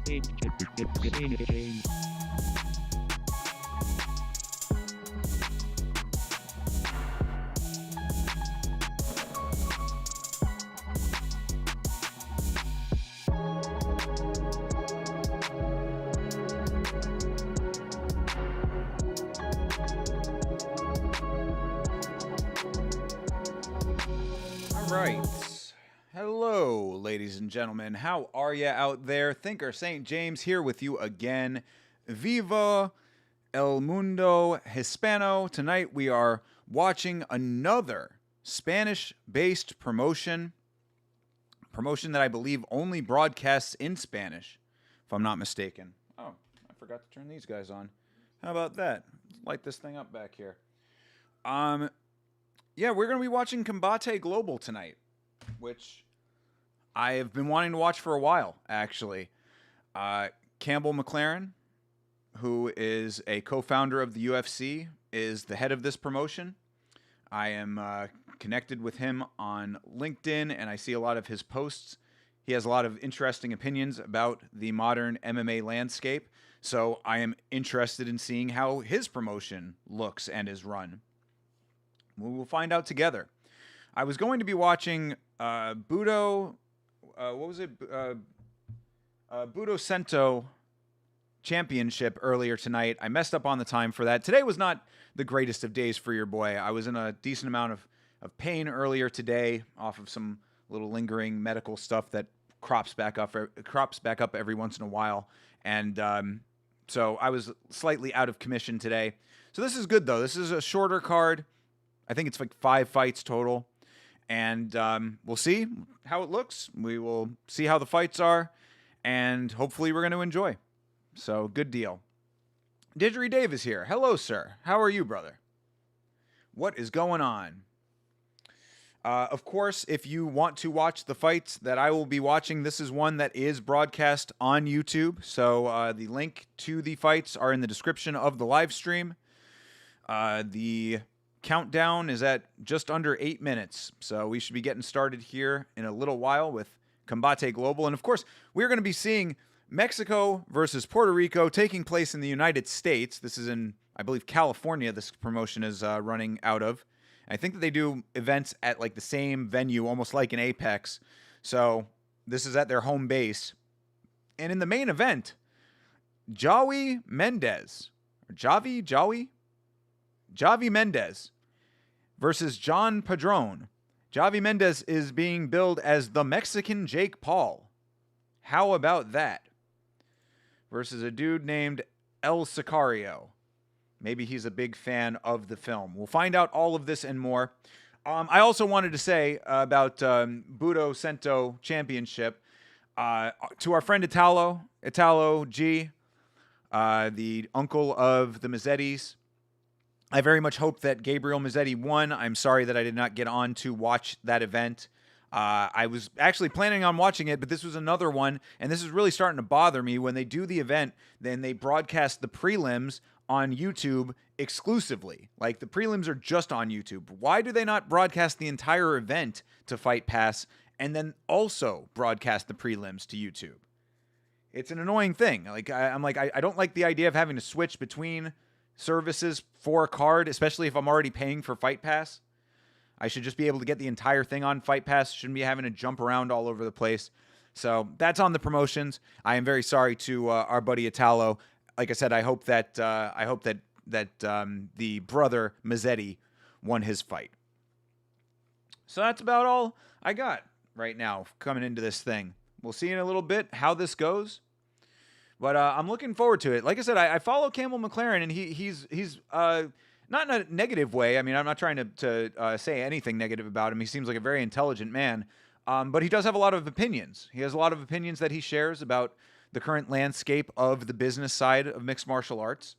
Right. Hello, ladies and gentlemen. How are ya out there? Thinker St. James here with you again. Viva el mundo hispano. Tonight we are watching another Spanish-based promotion that I believe only broadcasts in Spanish, if I'm not mistaken. Oh, I forgot to turn these guys on. How about that? Light this thing up back here. Yeah, we're going to be watching Combate Global tonight, which I have been wanting to watch for a while, actually. Campbell McLaren, who is a co-founder of the UFC, is the head of this promotion. I am connected with him on LinkedIn, and I see a lot of his posts. He has a lot of interesting opinions about the modern MMA landscape, so I am interested in seeing how his promotion looks and is run. We will find out together. I was going to be watching Budo, Budo Cento Championship earlier tonight. I messed up on the time for that. Today was not the greatest of days for your boy. I was in a decent amount of pain earlier today off of some little lingering medical stuff that crops back up every once in a while. And so I was slightly out of commission today. So this is good, though. This is a shorter card. I think it's like 5 fights total. And we'll see how it looks. We will see how the fights are. And hopefully we're going to enjoy. So, good deal. Didgery Dave is here. Hello, sir. How are you, brother? What is going on? Of course, if you want to watch the fights that I will be watching, this is one that is broadcast on YouTube. So, the link to the fights are in the description of the live stream. The countdown is at just under 8 minutes, so we should be getting started here in a little while with Combate Global. And of course, we're going to be seeing Mexico versus Puerto Rico taking place in the United States. This is in, I believe, California this promotion is running out of. I think that they do events at like the same venue, almost like an Apex. So this is at their home base. And in the main event, Javi Mendez versus John Padron. Javi Mendez is being billed as the Mexican Jake Paul. How about that? Versus a dude named El Sicario. Maybe he's a big fan of the film. We'll find out all of this and more. I also wanted to say about Budo Cento Championship to our friend Italo G, the uncle of the Mazzettis. I very much hope that Gabriel Mazzetti won. I'm sorry that I did not get on to watch that event. I was actually planning on watching it, but this was another one, and this is really starting to bother me. When they do the event, then they broadcast the prelims on YouTube exclusively. Like, the prelims are just on YouTube. Why do they not broadcast the entire event to Fight Pass and then also broadcast the prelims to YouTube? It's an annoying thing. Like, I don't like the idea of having to switch between services for a card, especially if I'm already paying for Fight Pass. I should just be able to get the entire thing on Fight Pass. Shouldn't be having to jump around all over the place. So that's on the promotions. I am very sorry to our buddy Italo. Like I said, I hope that the brother Mazzetti won his fight. So that's about all I got right now coming into this thing. We'll see in a little bit how this goes. But I'm looking forward to it. Like I said, I follow Campbell McLaren, and he's not in a negative way. I mean, I'm not trying to say anything negative about him. He seems like a very intelligent man. But he does have a lot of opinions. He has a lot of opinions that he shares about the current landscape of the business side of mixed martial arts.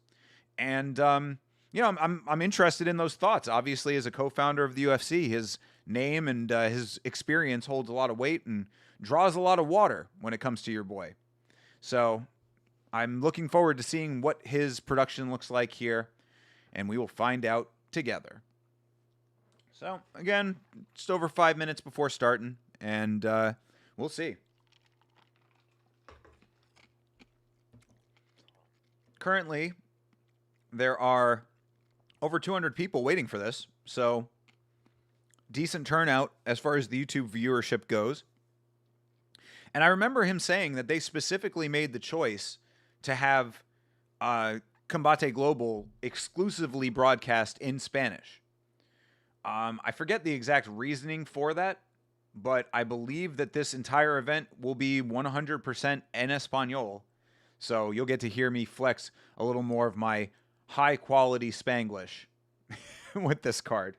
And, I'm interested in those thoughts. Obviously, as a co-founder of the UFC, his name and his experience holds a lot of weight and draws a lot of water when it comes to your boy. So I'm looking forward to seeing what his production looks like here, and we will find out together. So, again, just over 5 minutes before starting, and we'll see. currently there are over 200 people waiting for this, so decent turnout as far as the YouTube viewership goes. And I remember him saying that they specifically made the choice to have Combate Global exclusively broadcast in Spanish. I forget the exact reasoning for that, but I believe that this entire event will be 100% en español. So you'll get to hear me flex a little more of my high-quality Spanglish with this card.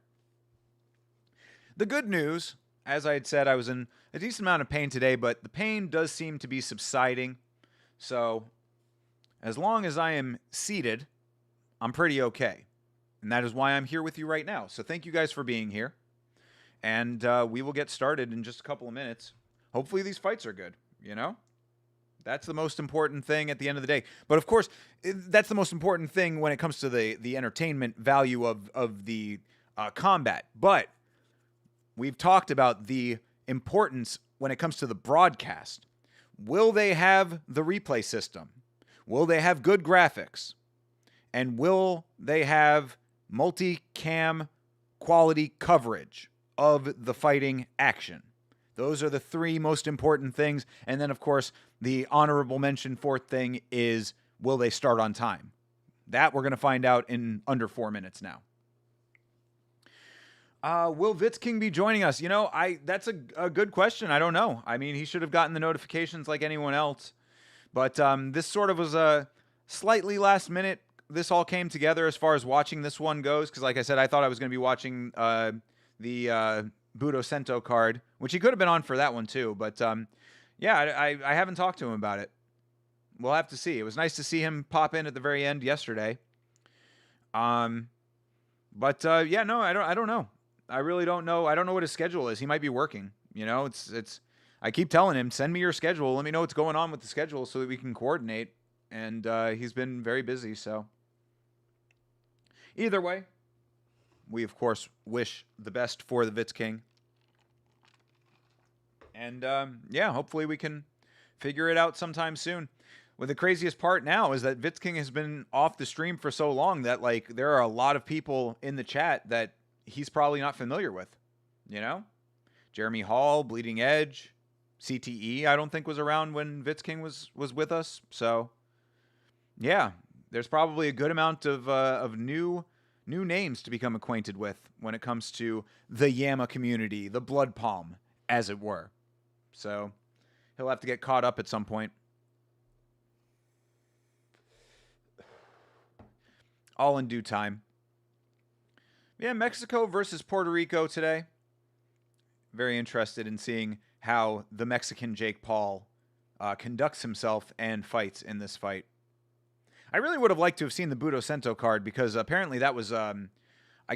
The good news, as I had said, I was in a decent amount of pain today, but the pain does seem to be subsiding. So as long as I am seated, I'm pretty okay. And that is why I'm here with you right now. So thank you guys for being here. And we will get started in just a couple of minutes. Hopefully these fights are good, you know? That's the most important thing at the end of the day. But of course, that's the most important thing when it comes to the entertainment value of the combat. But we've talked about the importance when it comes to the broadcast. Will they have the replay system? Will they have good graphics? And will they have multi-cam quality coverage of the fighting action? Those are the three most important things. And then, of course, the honorable mention fourth thing is, will they start on time? That we're going to find out in under 4 minutes now. Will Vitzking be joining us? You know, that's a good question. I don't know. I mean, he should have gotten the notifications like anyone else. But this sort of was a slightly last minute. This all came together as far as watching this one goes. Because like I said, I thought I was going to be watching the Budo Sento card, which he could have been on for that one too. But yeah, I haven't talked to him about it. We'll have to see. It was nice to see him pop in at the very end yesterday. Yeah, no, I don't know. I really don't know. I don't know what his schedule is. He might be working. You know, it's. I keep telling him, send me your schedule. Let me know what's going on with the schedule so that we can coordinate. And he's been very busy. So either way, we of course wish the best for the Vitz King. And yeah, hopefully we can figure it out sometime soon. Well, the craziest part now is that Vitz King has been off the stream for so long that like there are a lot of people in the chat that he's probably not familiar with. You know? Jeremy Hall, Bleeding Edge, CTE, I don't think was around when Vitz King was with us. So yeah, there's probably a good amount of new names to become acquainted with when it comes to the Yama community, the Blood Palm, as it were. So he'll have to get caught up at some point. All in due time. Yeah, Mexico versus Puerto Rico today. Very interested in seeing how the Mexican Jake Paul conducts himself and fights in this fight. I really would have liked to have seen the Budo Sento card because apparently that was, I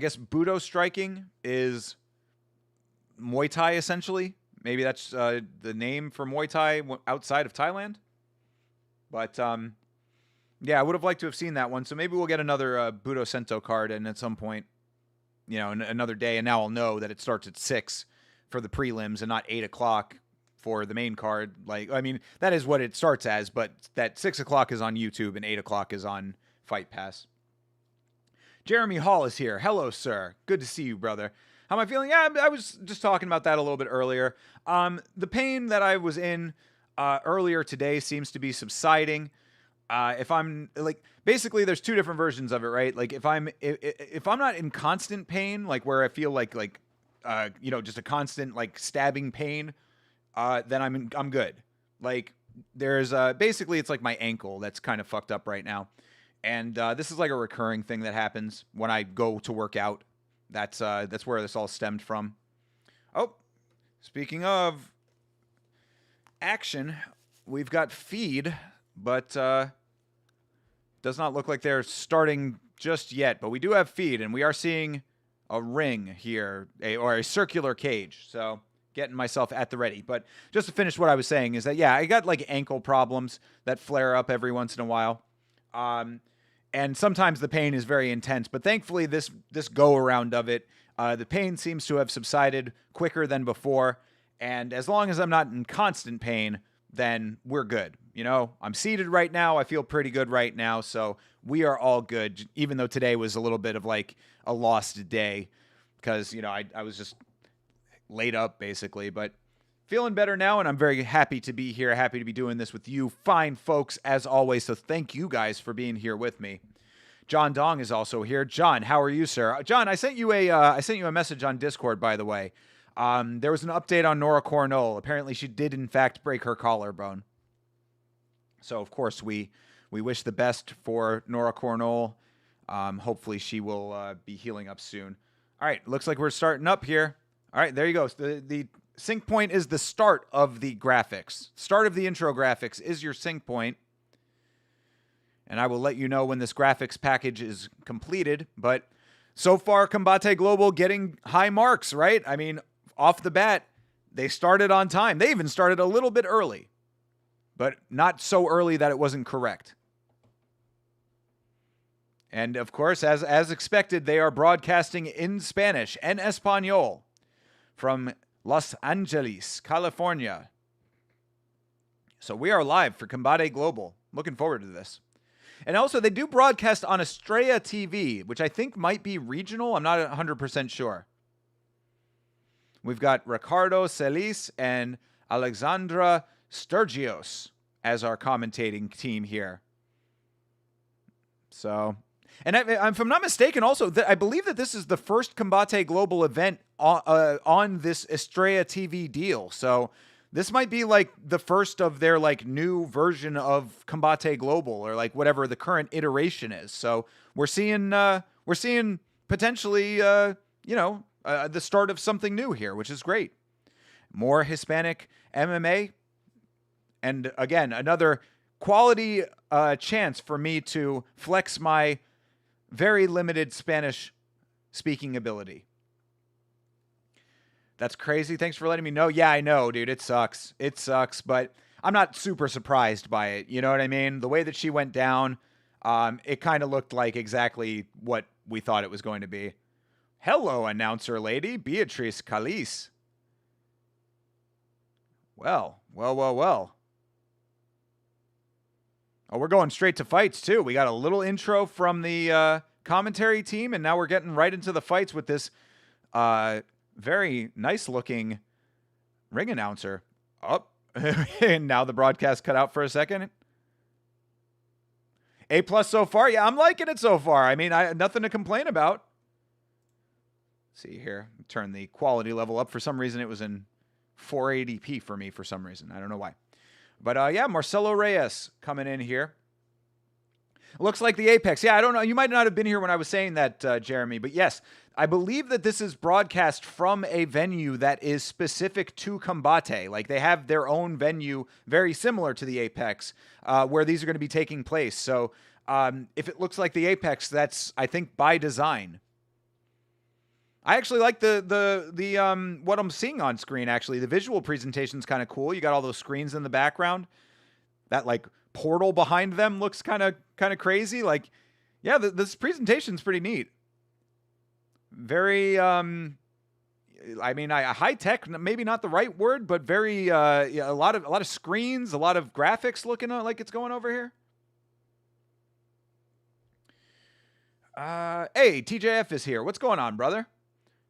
guess Budo striking is Muay Thai essentially. Maybe that's the name for Muay Thai outside of Thailand. But yeah, I would have liked to have seen that one. So maybe we'll get another Budo Sento card and at some point, you know, another day. And now I'll know that it starts at 6 for the prelims and not 8 o'clock for the main card. Like, I mean, that is what it starts as, but that 6 o'clock is on YouTube and 8 o'clock is on Fight Pass. Jeremy Hall is here. Hello, sir. Good to see you, brother. How am I feeling? Yeah, I was just talking about that a little bit earlier. The pain that I was in earlier today seems to be subsiding. If I'm like, basically there's two different versions of it, right? Like if I'm not in constant pain, like where I feel like you know, just a constant like stabbing pain, then I'm good. Like there's basically it's like my ankle that's kind of fucked up right now. And this is like a recurring thing that happens when I go to work out. That's where this all stemmed from. Oh, speaking of action, we've got feed, but does not look like they're starting just yet. But we do have feed, and we are seeing a ring here, or a circular cage. So getting myself at the ready. But just to finish what I was saying is that, yeah, I got like ankle problems that flare up every once in a while. And sometimes the pain is very intense, but thankfully this go around of it, the pain seems to have subsided quicker than before. And as long as I'm not in constant pain, then we're good. you know, I'm seated right now. I feel pretty good right now. So we are all good, even though today was a little bit of like a lost day because, you know, I was just laid up basically, but feeling better now. And I'm very happy to be here. Happy to be doing this with you fine folks as always. So thank you guys for being here with me. John Dong is also here. John, how are you, sir? John, I sent you a message on Discord, by the way. There was an update on Nora Cornell. Apparently, she did in fact break her collarbone. So, of course, we wish the best for Nora Cornell. Hopefully, she will be healing up soon. All right, looks like we're starting up here. All right, there you go. The sync point is the start of the graphics. Start of the intro graphics is your sync point. And I will let you know when this graphics package is completed. But so far, Combate Global getting high marks, right? I mean, off the bat, they started on time. They even started a little bit early, but not so early that it wasn't correct. And of course, as expected, they are broadcasting in Spanish en español from Los Angeles, California. So we are live for Combate Global. Looking forward to this. And also, they do broadcast on Estrella TV, which I think might be regional. I'm not 100% sure. We've got Ricardo Celis and Alexandra Sturgios as our commentating team here. So, and if I'm not mistaken, also, I believe that this is the first Combate Global event on this Estrella TV deal. So, this might be like the first of their like new version of Combate Global or like whatever the current iteration is. So we're seeing potentially the start of something new here, which is great. More Hispanic MMA, and again another quality chance for me to flex my very limited Spanish speaking ability. That's crazy. Thanks for letting me know. Yeah, I know, dude. It sucks. It sucks, but I'm not super surprised by it. You know what I mean? The way that she went down, it kind of looked like exactly what we thought it was going to be. Hello, announcer lady, Beatrice Calise. Well. Oh, we're going straight to fights, too. We got a little intro from the commentary team, and now we're getting right into the fights with this very nice-looking ring announcer. Oh, and now the broadcast cut out for a second. A+ so far. Yeah, I'm liking it so far. I mean, nothing to complain about. Let's see here. Turn the quality level up. For some reason, it was in 480p for me for some reason. I don't know why. But, yeah, Marcelo Reyes coming in here. Looks like the Apex. Yeah, I don't know. You might not have been here when I was saying that, Jeremy. But yes, I believe that this is broadcast from a venue that is specific to Combate. Like they have their own venue very similar to the Apex where these are going to be taking place. So if it looks like the Apex, that's, I think, by design. I actually like the what I'm seeing on screen, actually. The visual presentation is kind of cool. You got all those screens in the background. That, like, portal behind them looks kind of crazy. Like, yeah, this presentation's pretty neat. Very, I mean, high tech, maybe not the right word, but very, yeah, a lot of screens, a lot of graphics looking like it's going over here. Hey, TJF is here. What's going on, brother?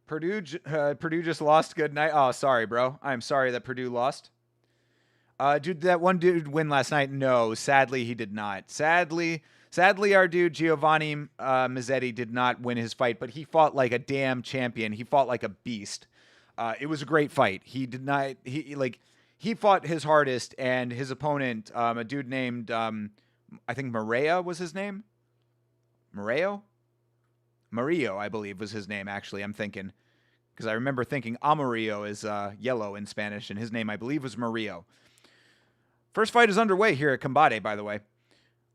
Purdue just lost. Good night. Oh, sorry, bro. I'm sorry that Purdue lost. Did that one dude win last night? No, sadly he did not. Sadly, our dude Giovanni Mazzetti did not win his fight, but he fought like a damn champion. He fought like a beast. It was a great fight. He did not. He fought his hardest, and his opponent, a dude named I think Maria was his name. Mario, I believe was his name. Actually, I'm thinking because I remember thinking Amarillo is yellow in Spanish, and his name I believe was Mario. First fight is underway here at Combate, by the way.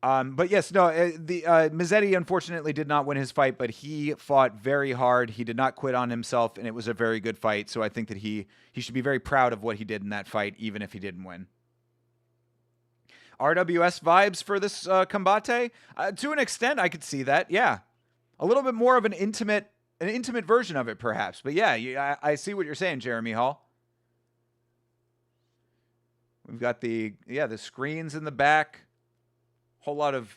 But yes, no, Mazzetti unfortunately did not win his fight, but he fought very hard. He did not quit on himself, and it was a very good fight. So I think that he should be very proud of what he did in that fight, even if he didn't win. RWS vibes for this Combate? To an extent, I could see that. Yeah, a little bit more of an intimate version of it, perhaps. But yeah, I see what you're saying, Jeremy Hall. We've got the screens in the back. Whole lot of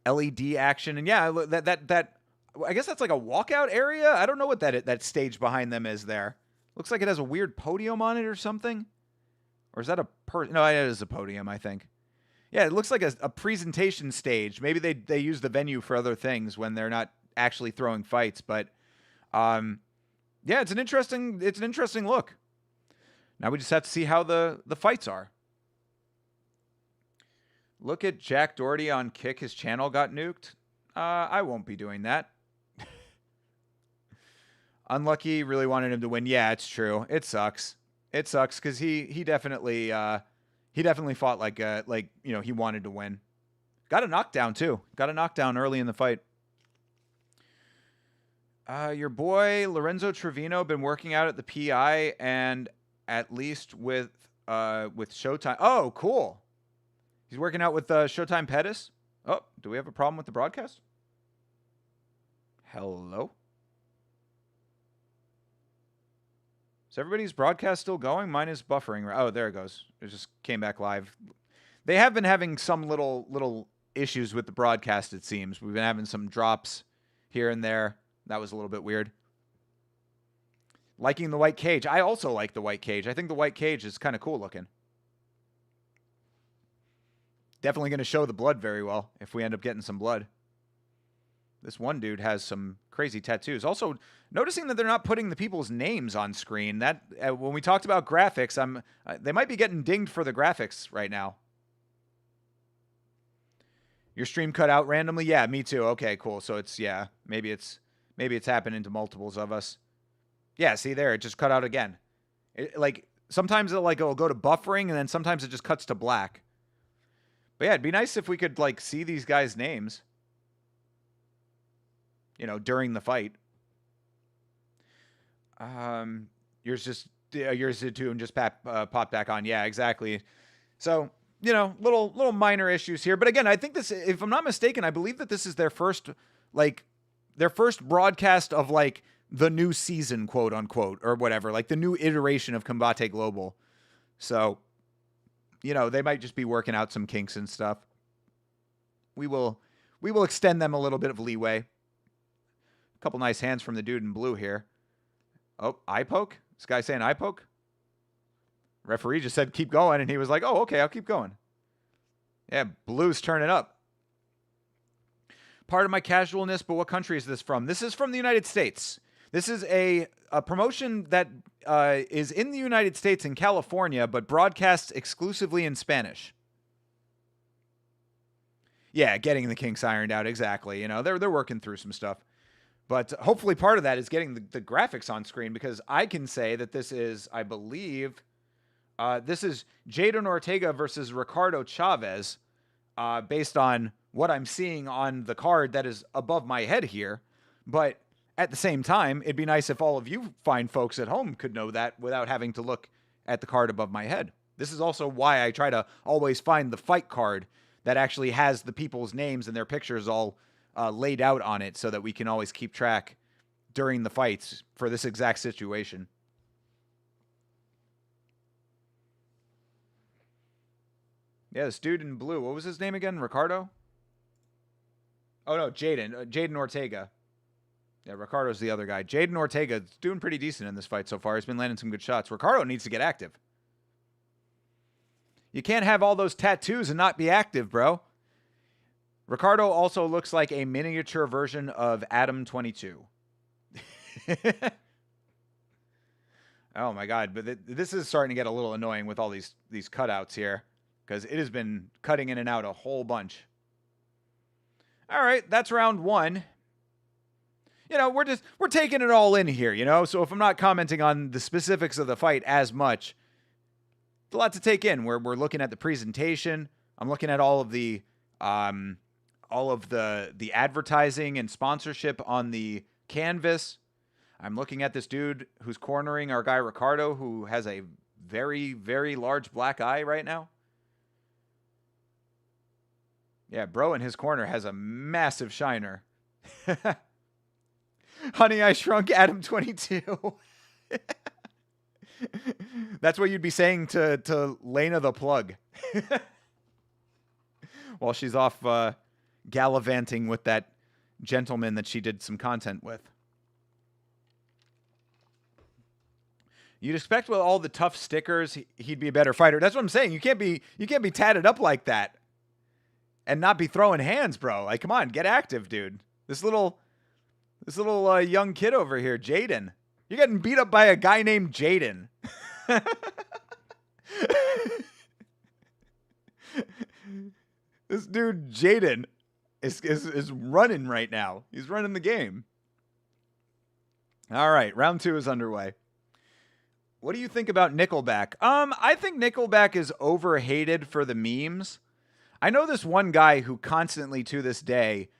LED action. And yeah, that I guess that's like a walkout area. I don't know what that stage behind them is there. Looks like it has a weird podium on it or something. Or is that no, it is a podium, I think. Yeah, it looks like a presentation stage. Maybe they use the venue for other things when they're not actually throwing fights, but yeah, it's an interesting look. Now we just have to see how the fights are. Look at Jack Doherty on Kick. His channel got nuked. I won't be doing that. Unlucky, really wanted him to win. Yeah, it's true. It sucks. It sucks because he definitely fought like he wanted to win. Got a knockdown too. Got a knockdown early in the fight. Your boy Lorenzo Trevino been working out at the PI and at least with Showtime. Oh, cool. He's working out with Showtime Pettis. Oh, do we have a problem with the broadcast? Hello? Is everybody's broadcast still going? Mine is buffering. Oh, there it goes. It just came back live. They have been having some little issues with the broadcast, it seems. We've been having some drops here and there. That was a little bit weird. Liking the white cage. I also like the white cage. I think the white cage is kind of cool looking. Definitely going to show the blood very well if we end up getting some blood. This one dude has some crazy tattoos. Also, noticing that they're not putting the people's names on screen. That when we talked about graphics, they might be getting dinged for the graphics right now. Your stream cut out randomly? Yeah, me too. Okay, cool. So it's maybe it's happening to multiples of us. Yeah, see there, it just cut out again. Sometimes it'll go to buffering and then sometimes it just cuts to black. But yeah, it'd be nice if we could see these guys' names. During the fight. Yours too, and just popped back on. Yeah, exactly. So, little minor issues here. But again, I think this, if I'm not mistaken, I believe that this is their first broadcast of the new season, quote unquote, or whatever, the new iteration of Combate Global. So, they might just be working out some kinks and stuff. We will extend them a little bit of leeway. Couple nice hands from the dude in blue here. Oh, eye poke? This guy saying eye poke? Referee just said keep going, and he was like, oh, okay, I'll keep going. Yeah, blue's turning up. Part of my casualness, but what country is this from? This is from the United States. This is a promotion that is in the United States in California, but broadcasts exclusively in Spanish. Yeah, getting the kinks ironed out, exactly. They're working through some stuff. But hopefully part of that is getting the graphics on screen, because I can say that this is, I believe, this is Jadon Ortega versus Ricardo Chavez, based on what I'm seeing on the card that is above my head here. But at the same time, it'd be nice if all of you fine folks at home could know that without having to look at the card above my head. This is also why I try to always find the fight card that actually has the people's names and their pictures all laid out on it, so that we can always keep track during the fights for this exact situation. Yeah, this dude in blue, what was his name again? Ricardo? Oh no, Jadon Ortega. Yeah, Ricardo's the other guy. Jadon Ortega is doing pretty decent in this fight so far. He's been landing some good shots. Ricardo needs to get active. You can't have all those tattoos and not be active, bro. Ricardo also looks like a miniature version of Adam 22. Oh my God, but this is starting to get a little annoying with all these cutouts here, because it has been cutting in and out a whole bunch. All right, that's round one. We're taking it all in here, so if I'm not commenting on the specifics of the fight as much, it's a lot to take in. We're looking at the presentation. I'm looking at all of the advertising and sponsorship on the canvas. I'm looking at this dude who's cornering our guy Ricardo, who has a very, very large black eye right now. Yeah, bro in his corner has a massive shiner. Honey, I Shrunk Adam 22. That's what you'd be saying to Lena the Plug while she's off gallivanting with that gentleman that she did some content with. You'd expect with all the tough stickers, he'd be a better fighter. That's what I'm saying. You can't be tatted up like that and not be throwing hands, bro. Like, come on, get active, dude. This little young kid over here, Jaden. You're getting beat up by a guy named Jaden. This dude, Jaden, is running right now. He's running the game. All right, round 2 is underway. What do you think about Nickelback? I think Nickelback is overhated for the memes. I know this one guy who constantly to this day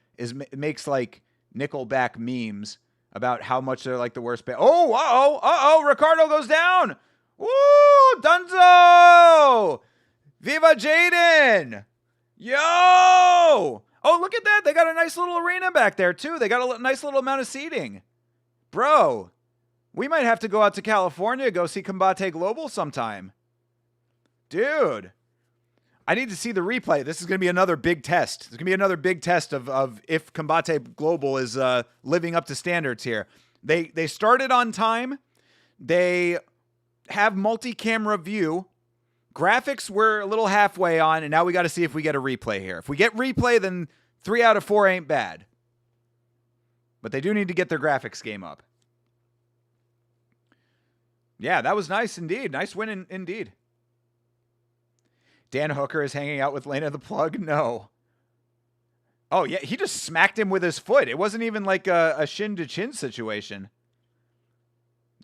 makes like Nickelback memes about how much they're like the worst band. Oh, Ricardo goes down. Woo, Dunzo. Viva Jaden. Yo. Oh, look at that. They got a nice little arena back there too. They got a nice little amount of seating. Bro, we might have to go out to California, go see Combate Global sometime. Dude, I need to see the replay. This is going to be another big test. It's going to be another big test of if Combate Global is living up to standards here. They started on time. They have multi-camera view. Graphics were a little halfway on, and now we got to see if we get a replay here. If we get replay, then 3 out of 4 ain't bad. But they do need to get their graphics game up. Yeah, that was nice indeed. Nice win indeed. Dan Hooker is hanging out with Lena the Plug? No. Oh, yeah, he just smacked him with his foot. It wasn't even like a shin-to-chin situation.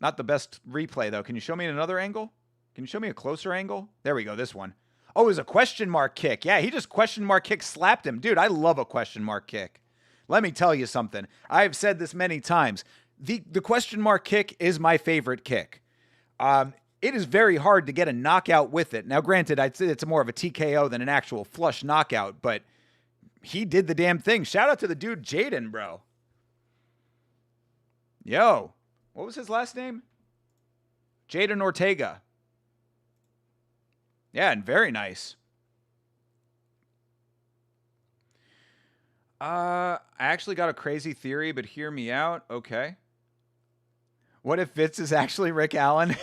Not the best replay, though. Can you show me another angle? Can you show me a closer angle? There we go, this one. Oh, it was a question mark kick. Yeah, he just question mark kick slapped him. Dude, I love a question mark kick. Let me tell you something. I've said this many times. The question mark kick is my favorite kick. It is very hard to get a knockout with it. Now, granted, I'd say it's more of a TKO than an actual flush knockout, but he did the damn thing. Shout out to the dude Jaden, bro. Yo, what was his last name? Jaden Ortega. Yeah, and very nice. I actually got a crazy theory, but hear me out. Okay. What if Fitz is actually Rick Allen?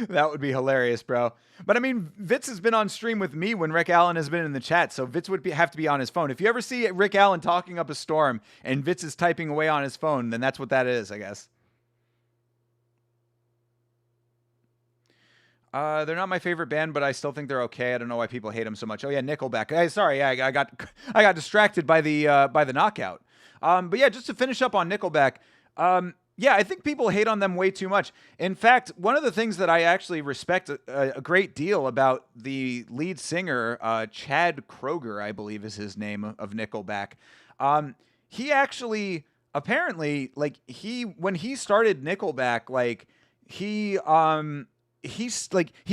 That would be hilarious, bro. But I mean, Vitz has been on stream with me when Rick Allen has been in the chat, so Vitz would have to be on his phone. If you ever see Rick Allen talking up a storm and Vitz is typing away on his phone, then that's what that is, I guess. They're not my favorite band, but I still think they're okay. I don't know why people hate them so much. Oh yeah, Nickelback. Sorry, I got distracted by the knockout. But yeah, just to finish up on Nickelback. Yeah, I think people hate on them way too much. In fact, one of the things that I actually respect a great deal about the lead singer, Chad Kroeger, I believe is his name, of Nickelback. He actually, apparently, like, when he started Nickelback, like, he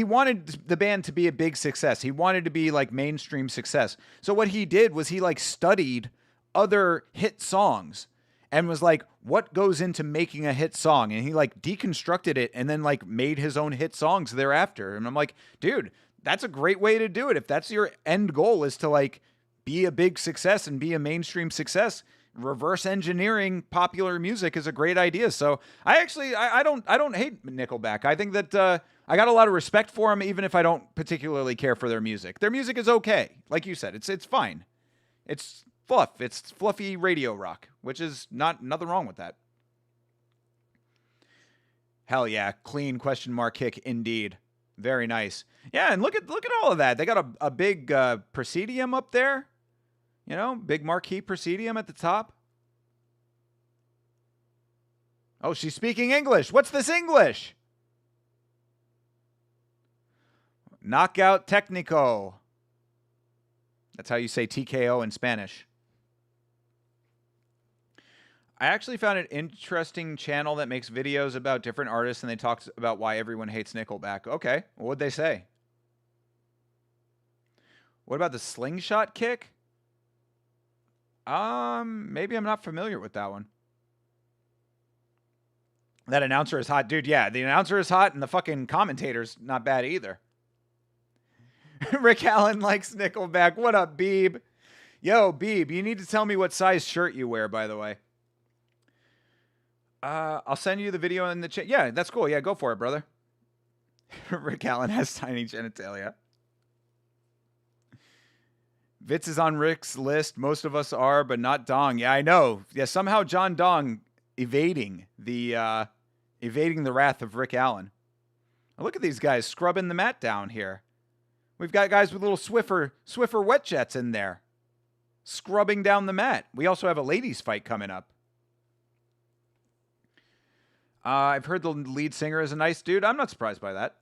wanted the band to be a big success. He wanted to be like mainstream success. So what he did was he like studied other hit songs and was like, what goes into making a hit song? And he like deconstructed it and then like made his own hit songs thereafter. And I'm like, dude, that's a great way to do it. If that's your end goal, is to like be a big success and be a mainstream success, reverse engineering popular music is a great idea. So I don't hate Nickelback. I think that I got a lot of respect for them, even if I don't particularly care for their music. Their music is okay. Like you said, it's fine. It's fluff. It's fluffy radio rock, which is nothing wrong with that. Hell yeah. Clean question mark kick indeed. Very nice. Yeah, and look at all of that. They got a big Presidium up there. You know, big marquee Presidium at the top. Oh, she's speaking English. What's this English? Knockout Technico. That's how you say TKO in Spanish. I actually found an interesting channel that makes videos about different artists, and they talked about why everyone hates Nickelback. Okay, what'd they say? What about the slingshot kick? Maybe I'm not familiar with that one. That announcer is hot. Dude, yeah, the announcer is hot, and the fucking commentator's not bad either. Rick Allen likes Nickelback. What up, Beeb? Yo, Beeb, you need to tell me what size shirt you wear, by the way. I'll send you the video in the chat. Yeah, that's cool. Yeah, go for it, brother. Rick Allen has tiny genitalia. Vitz is on Rick's list. Most of us are, but not Dong. Yeah, I know. Yeah, somehow John Dong evading the wrath of Rick Allen. Now look at these guys scrubbing the mat down here. We've got guys with little Swiffer wet jets in there, scrubbing down the mat. We also have a ladies' fight coming up. I've heard the lead singer is a nice dude. I'm not surprised by that.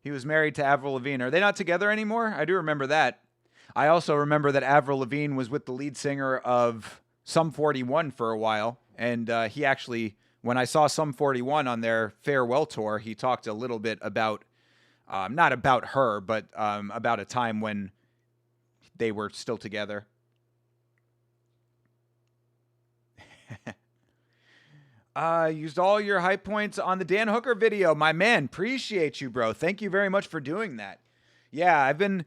He was married to Avril Lavigne. Are they not together anymore? I do remember that. I also remember that Avril Lavigne was with the lead singer of Sum 41 for a while. And he actually, when I saw Sum 41 on their farewell tour, he talked a little bit about, not about her, but about a time when they were still together. Used all your high points on the Dan Hooker video. My man, appreciate you, bro. Thank you very much for doing that. Yeah, I've been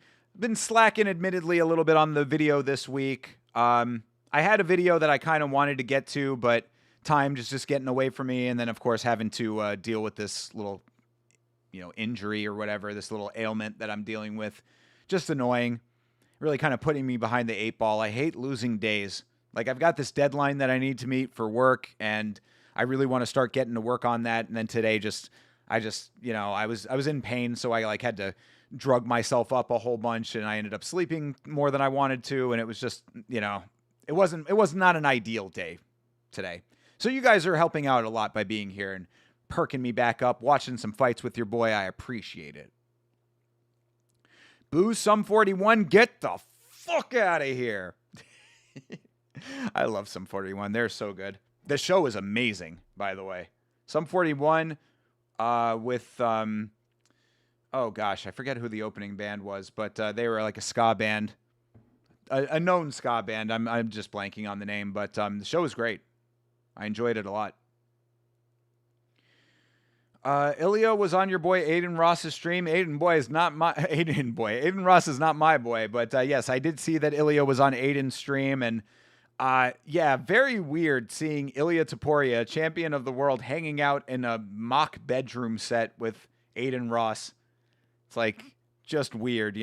slacking, admittedly, a little bit on the video this week. I had a video that I kind of wanted to get to, but time just getting away from me. And then, of course, having to deal with this little, injury or whatever, this little ailment that I'm dealing with. Just annoying. Really kind of putting me behind the 8 ball. I hate losing days. Like, I've got this deadline that I need to meet for work, and I really want to start getting to work on that. And then today I was in pain. So I had to drug myself up a whole bunch, and I ended up sleeping more than I wanted to. And it was just, it was not an ideal day today. So you guys are helping out a lot by being here and perking me back up, watching some fights with your boy. I appreciate it. Boo Sum 41, get the fuck out of here. I love Sum 41. They're so good. The show is amazing, by the way. Sum 41 with, oh gosh, I forget who the opening band was, but they were like a ska band, a known ska band. I'm just blanking on the name, but the show was great. I enjoyed it a lot. Ilya was on your boy Aiden Ross's stream. Aiden Ross is not my boy, but yes, I did see that Ilya was on Aiden's stream, and yeah, very weird seeing Ilya Taporia, champion of the world, hanging out in a mock bedroom set with Aiden Ross. It's like just weird,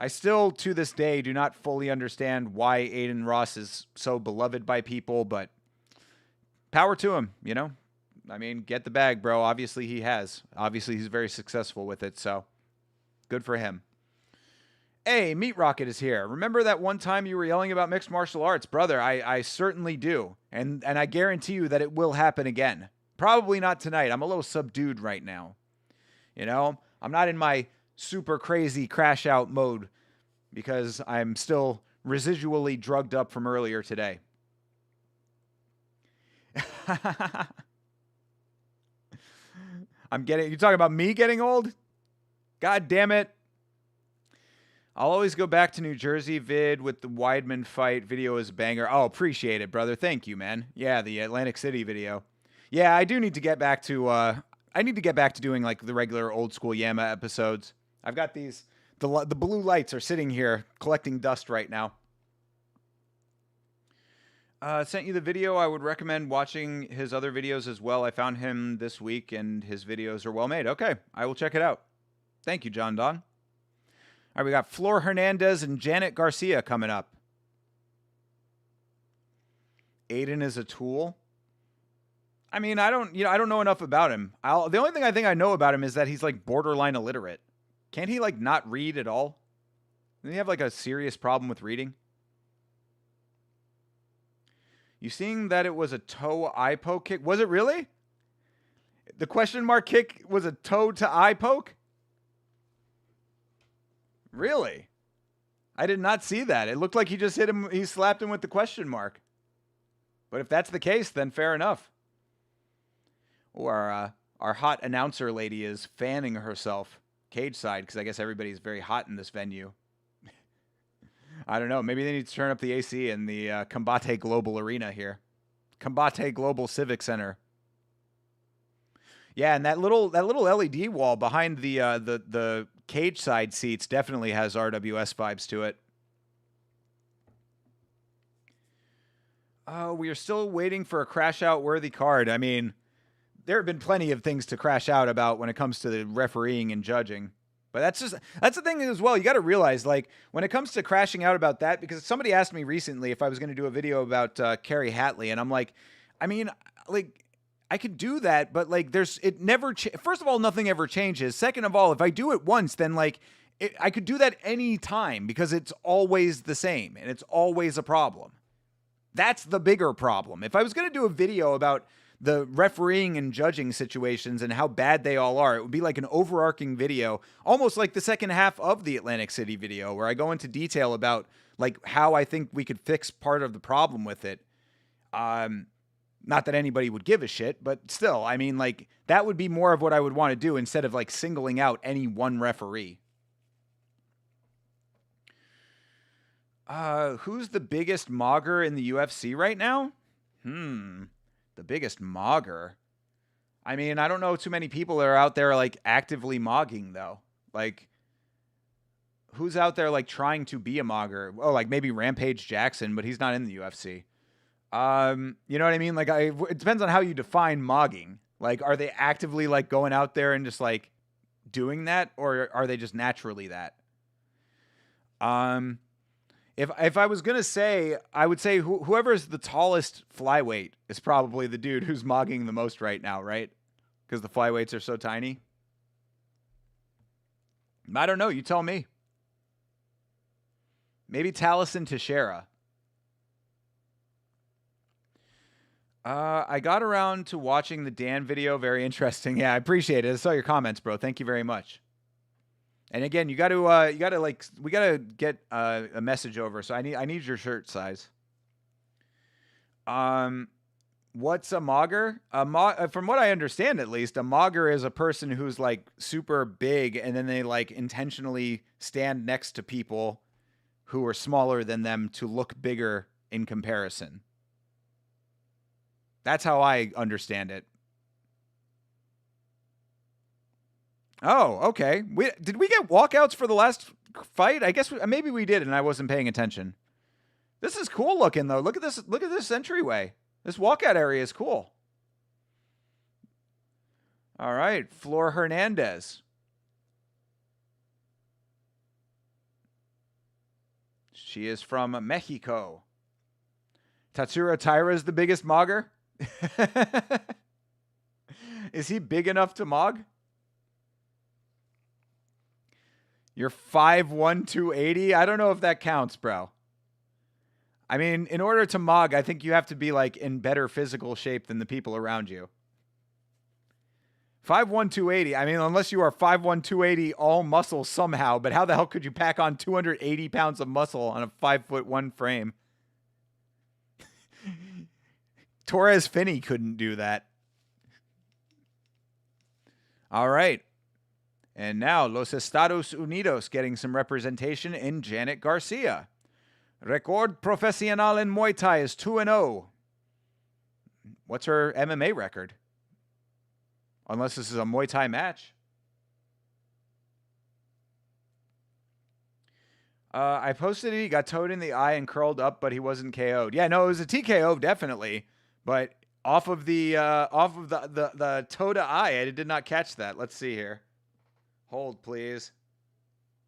I still, to this day, do not fully understand why Aiden Ross is so beloved by people, but power to him, I mean, get the bag, bro. Obviously he has. Obviously he's very successful with it, so good for him. Hey, Meat Rocket is here. Remember that one time you were yelling about mixed martial arts? Brother, I certainly do. And I guarantee you that it will happen again. Probably not tonight. I'm a little subdued right now. I'm not in my super crazy crash out mode because I'm still residually drugged up from earlier today. You talking about me getting old? God damn it. I'll always go back to New Jersey vid with the Weidman fight. Video is a banger. Oh, appreciate it, brother. Thank you, man. Yeah, the Atlantic City video. Yeah, I do need to get back to doing like the regular old school Yama episodes. I've got these, the blue lights are sitting here collecting dust right now. Sent you the video. I would recommend watching his other videos as well. I found him this week, and his videos are well made. Okay, I will check it out. Thank you, John Don. All right, we got Flor Hernandez and Janet Garcia coming up. Aiden is a tool. I mean, I don't know enough about him. The only thing I think I know about him is that he's like borderline illiterate. Can't he like not read at all? Doesn't he have like a serious problem with reading? You seeing that it was a toe eye poke kick? Was it really? The question mark kick was a toe to eye poke? Really? I did not see that. It looked like he just hit him. He slapped him with the question mark. But if that's the case, then fair enough. Or our hot announcer lady is fanning herself cage side because I guess everybody's very hot in this venue. I don't know. Maybe they need to turn up the AC in the Combate Global Arena here. Combate Global Civic Center. Yeah, and that little LED wall behind the cage side seats definitely has RWS vibes to it. Oh, we are still waiting for a crash out worthy card. I mean, there have been plenty of things to crash out about when it comes to the refereeing and judging. But that's the thing as well. You got to realize, like, when it comes to crashing out about that, because somebody asked me recently if I was going to do a video about Kerry Hatley, and I'm like, I mean, like, I could do that, but like, it never. First of all, nothing ever changes. Second of all, if I do it once, then like, I could do that any time because it's always the same and it's always a problem. That's the bigger problem. If I was going to do a video about the refereeing and judging situations and how bad they all are, it would be like an overarching video, almost like the second half of the Atlantic City video, where I go into detail about like how I think we could fix part of the problem with it. Not that anybody would give a shit, but still, I mean, like, that would be more of what I would want to do instead of like singling out any one referee. Who's the biggest mogger in the UFC right now? The biggest mogger. I mean, I don't know too many people that are out there like actively mogging though. Like, who's out there like trying to be a mogger? Oh, like maybe Rampage Jackson, but he's not in the UFC. You know what I mean? Like, it depends on how you define mogging. Like, are they actively like going out there and just like doing that, or are they just naturally that? If I was gonna say, I would say whoever's the tallest flyweight is probably the dude who's mogging the most right now, right? Because the flyweights are so tiny. I don't know. You tell me. Maybe Taliesin Teixeira. I got around to watching the Dan video. Very interesting. Yeah, I appreciate it. I saw your comments, bro. Thank you very much. And again, you got to like, we got to get a message over. So I need your shirt size. What's a mogger? From what I understand, at least, a mogger is a person who's like super big, and then they like intentionally stand next to people who are smaller than them to look bigger in comparison. That's how I understand it. Oh, okay. Did we get walkouts for the last fight? I guess maybe we did, and I wasn't paying attention. This is cool looking, though. Look at this. Look at this entryway. This walkout area is cool. All right, Flor Hernandez. She is from Mexico. Tatsuro Taira is the biggest mogger. Is he big enough to mog? You're 5'1", 280? I don't know if that counts, bro. I mean, in order to mog, I think you have to be like in better physical shape than the people around you. 5'1", 280. I mean, unless you are 5'1", 280 all muscle somehow, but how the hell could you pack on 280 pounds of muscle on a 5'1" frame? Torres Finney couldn't do that. All right. And now, Los Estados Unidos getting some representation in Janet Garcia. Record Profesional in Muay Thai is 2-0. What's her MMA record? Unless this is a Muay Thai match. I posted it. He got toed in the eye and curled up, but he wasn't KO'd. Yeah, no, it was a TKO, definitely. But off of the toe to eye, I did not catch that. Let's see here. Hold, please.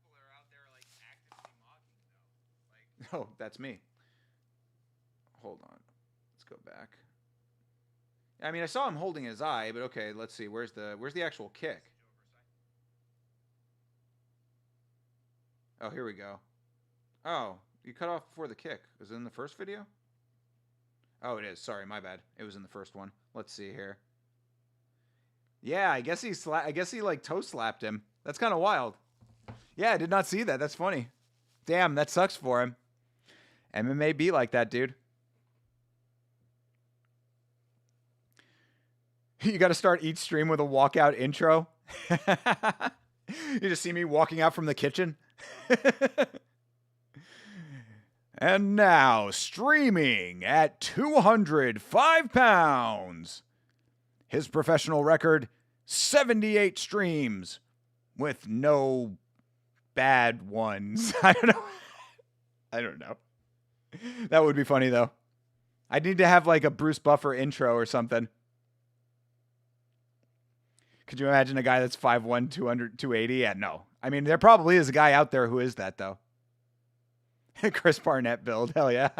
People are out there like actively mocking, though. Like, oh, that's me. Hold on. Let's go back. I mean, I saw him holding his eye, but okay, let's see. Where's the actual kick? Oh, here we go. Oh, you cut off before the kick. Was it in the first video? Oh, it is. Sorry, my bad. It was in the first one. Let's see here. Yeah, I guess he like toe slapped him. That's kind of wild. Yeah, I did not see that. That's funny. Damn, that sucks for him. MMA be like that, dude. You got to start each stream with a walkout intro. You just see me walking out from the kitchen. And now, streaming at 205 pounds, his professional record, 78 streams with no bad ones. I don't know. That would be funny, though. I'd need to have like a Bruce Buffer intro or something. Could you imagine a guy that's 5'1", 200, 280? Yeah, no. I mean, there probably is a guy out there who is that, though. Chris Barnett build. Hell yeah.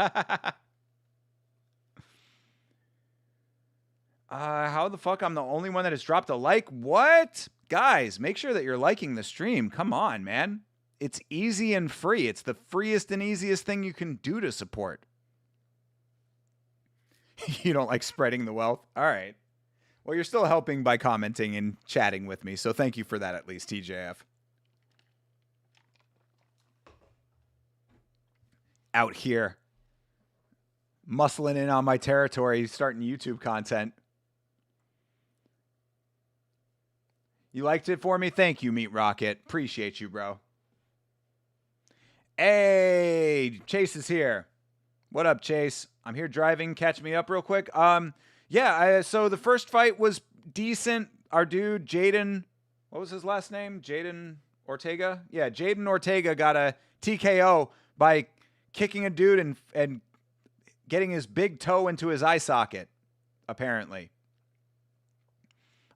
How the fuck I'm the only one that has dropped a like? What? Guys, make sure that you're liking the stream. Come on, man. It's easy and free. It's the freest and easiest thing you can do to support. You don't like spreading the wealth? All right. Well, you're still helping by commenting and chatting with me, so thank you for that at least, TJF. Out here, muscling in on my territory, starting YouTube content. You liked it for me? Thank you, Meat Rocket. Appreciate you, bro. Hey, Chase is here. What up, Chase? I'm here driving. Catch me up real quick. So the first fight was decent. Our dude, Jaden, what was his last name? Jaden Ortega? Yeah, Jaden Ortega got a TKO by kicking a dude and getting his big toe into his eye socket, apparently.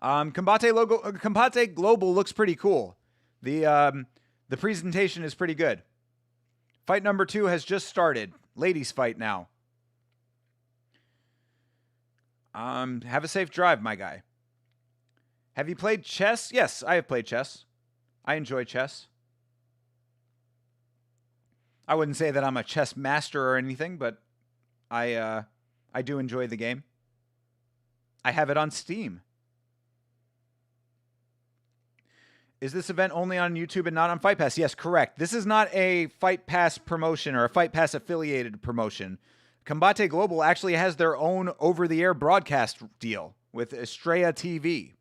Combate Global looks pretty cool. The presentation is pretty good. Fight number 2 has just started. Ladies fight now. Have a safe drive, my guy. Have you played chess? Yes, I have played chess. I enjoy chess. I wouldn't say that I'm a chess master or anything, but I do enjoy the game. I have it on Steam. Is this event only on YouTube and not on Fight Pass? Yes, correct. This is not a Fight Pass promotion or a Fight Pass affiliated promotion. Combate Global actually has their own over-the-air broadcast deal with Estrella TV.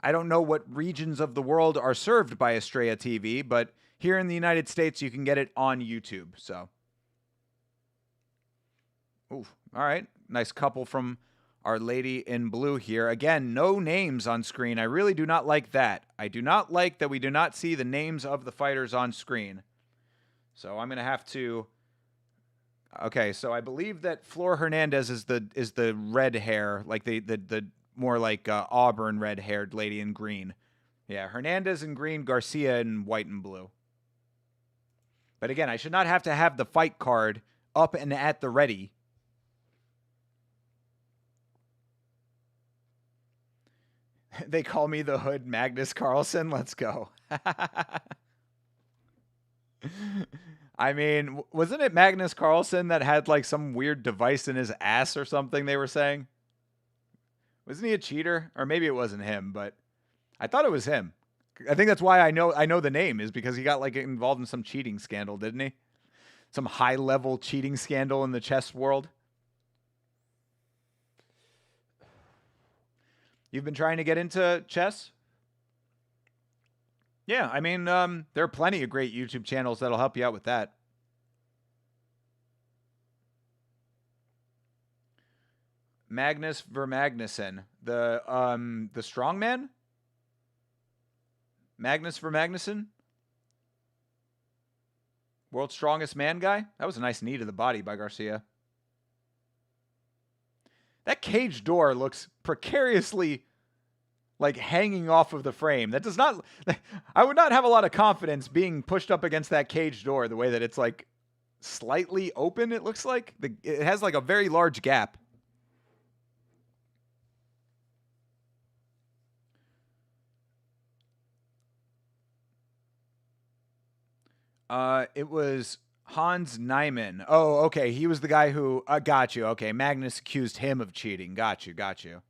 I don't know what regions of the world are served by Estrella TV, but here in the United States, you can get it on YouTube. So, ooh, all right. Nice couple from Our Lady in Blue here. Again, no names on screen. I really do not like that. I do not like that we do not see the names of the fighters on screen. So I'm going to have to... Okay, so I believe that Flor Hernandez is the red hair, like the more like auburn red-haired lady in green. Yeah, Hernandez in green, Garcia in white and blue. But again, I should not have to have the fight card up and at the ready. They call me the Hood Magnus Carlsen. Let's go. I mean, wasn't it Magnus Carlsen that had like some weird device in his ass or something they were saying? Wasn't he a cheater? Or maybe it wasn't him, but I thought it was him. I think that's why I know the name, is because he got like involved in some cheating scandal, didn't he? Some high-level cheating scandal in the chess world. You've been trying to get into chess? Yeah, I mean, there are plenty of great YouTube channels that'll help you out with that. Magnus Vermagnuson, the strongman? Magnus Vermagnuson? World's strongest man guy? That was a nice knee to the body by Garcia. That cage door looks precariously like hanging off of the frame. That does not... I would not have a lot of confidence being pushed up against that cage door the way that it's like slightly open, it looks like. It has like a very large gap. It was Hans Niemann. Oh, okay. He was the guy who... got you. Okay, Magnus accused him of cheating. Got you, got you.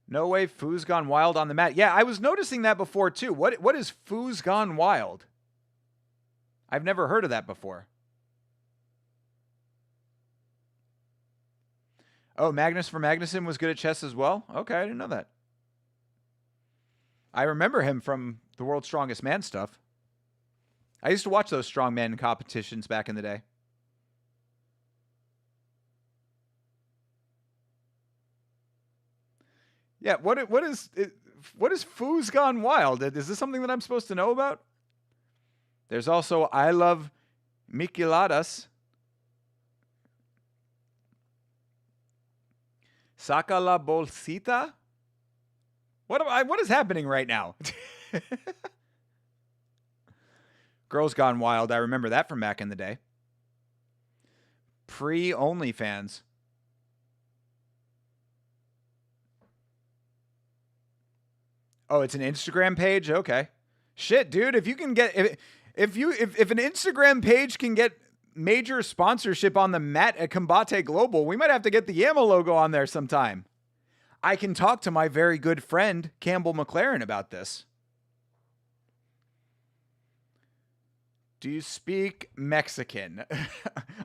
No way, Foo's gone wild on the mat. Yeah, I was noticing that before, too. What is Foo's gone wild? I've never heard of that before. Oh, Magnus Vermagnuson was good at chess as well? Okay, I didn't know that. I remember him from the World's Strongest Man stuff. I used to watch those strongman competitions back in the day. Yeah, what is Foo's Gone Wild? Is this something that I'm supposed to know about? There's also I Love Micheladas. Saca la bolsita? What is happening right now? Girls Gone Wild. I remember that from back in the day. Pre-OnlyFans. Oh, it's an Instagram page? Okay. Shit, dude, if you can get if an Instagram page can get major sponsorship on the mat at Combate Global, we might have to get the Yamma logo on there sometime. I can talk to my very good friend Campbell McLaren about this. Do you speak Mexican?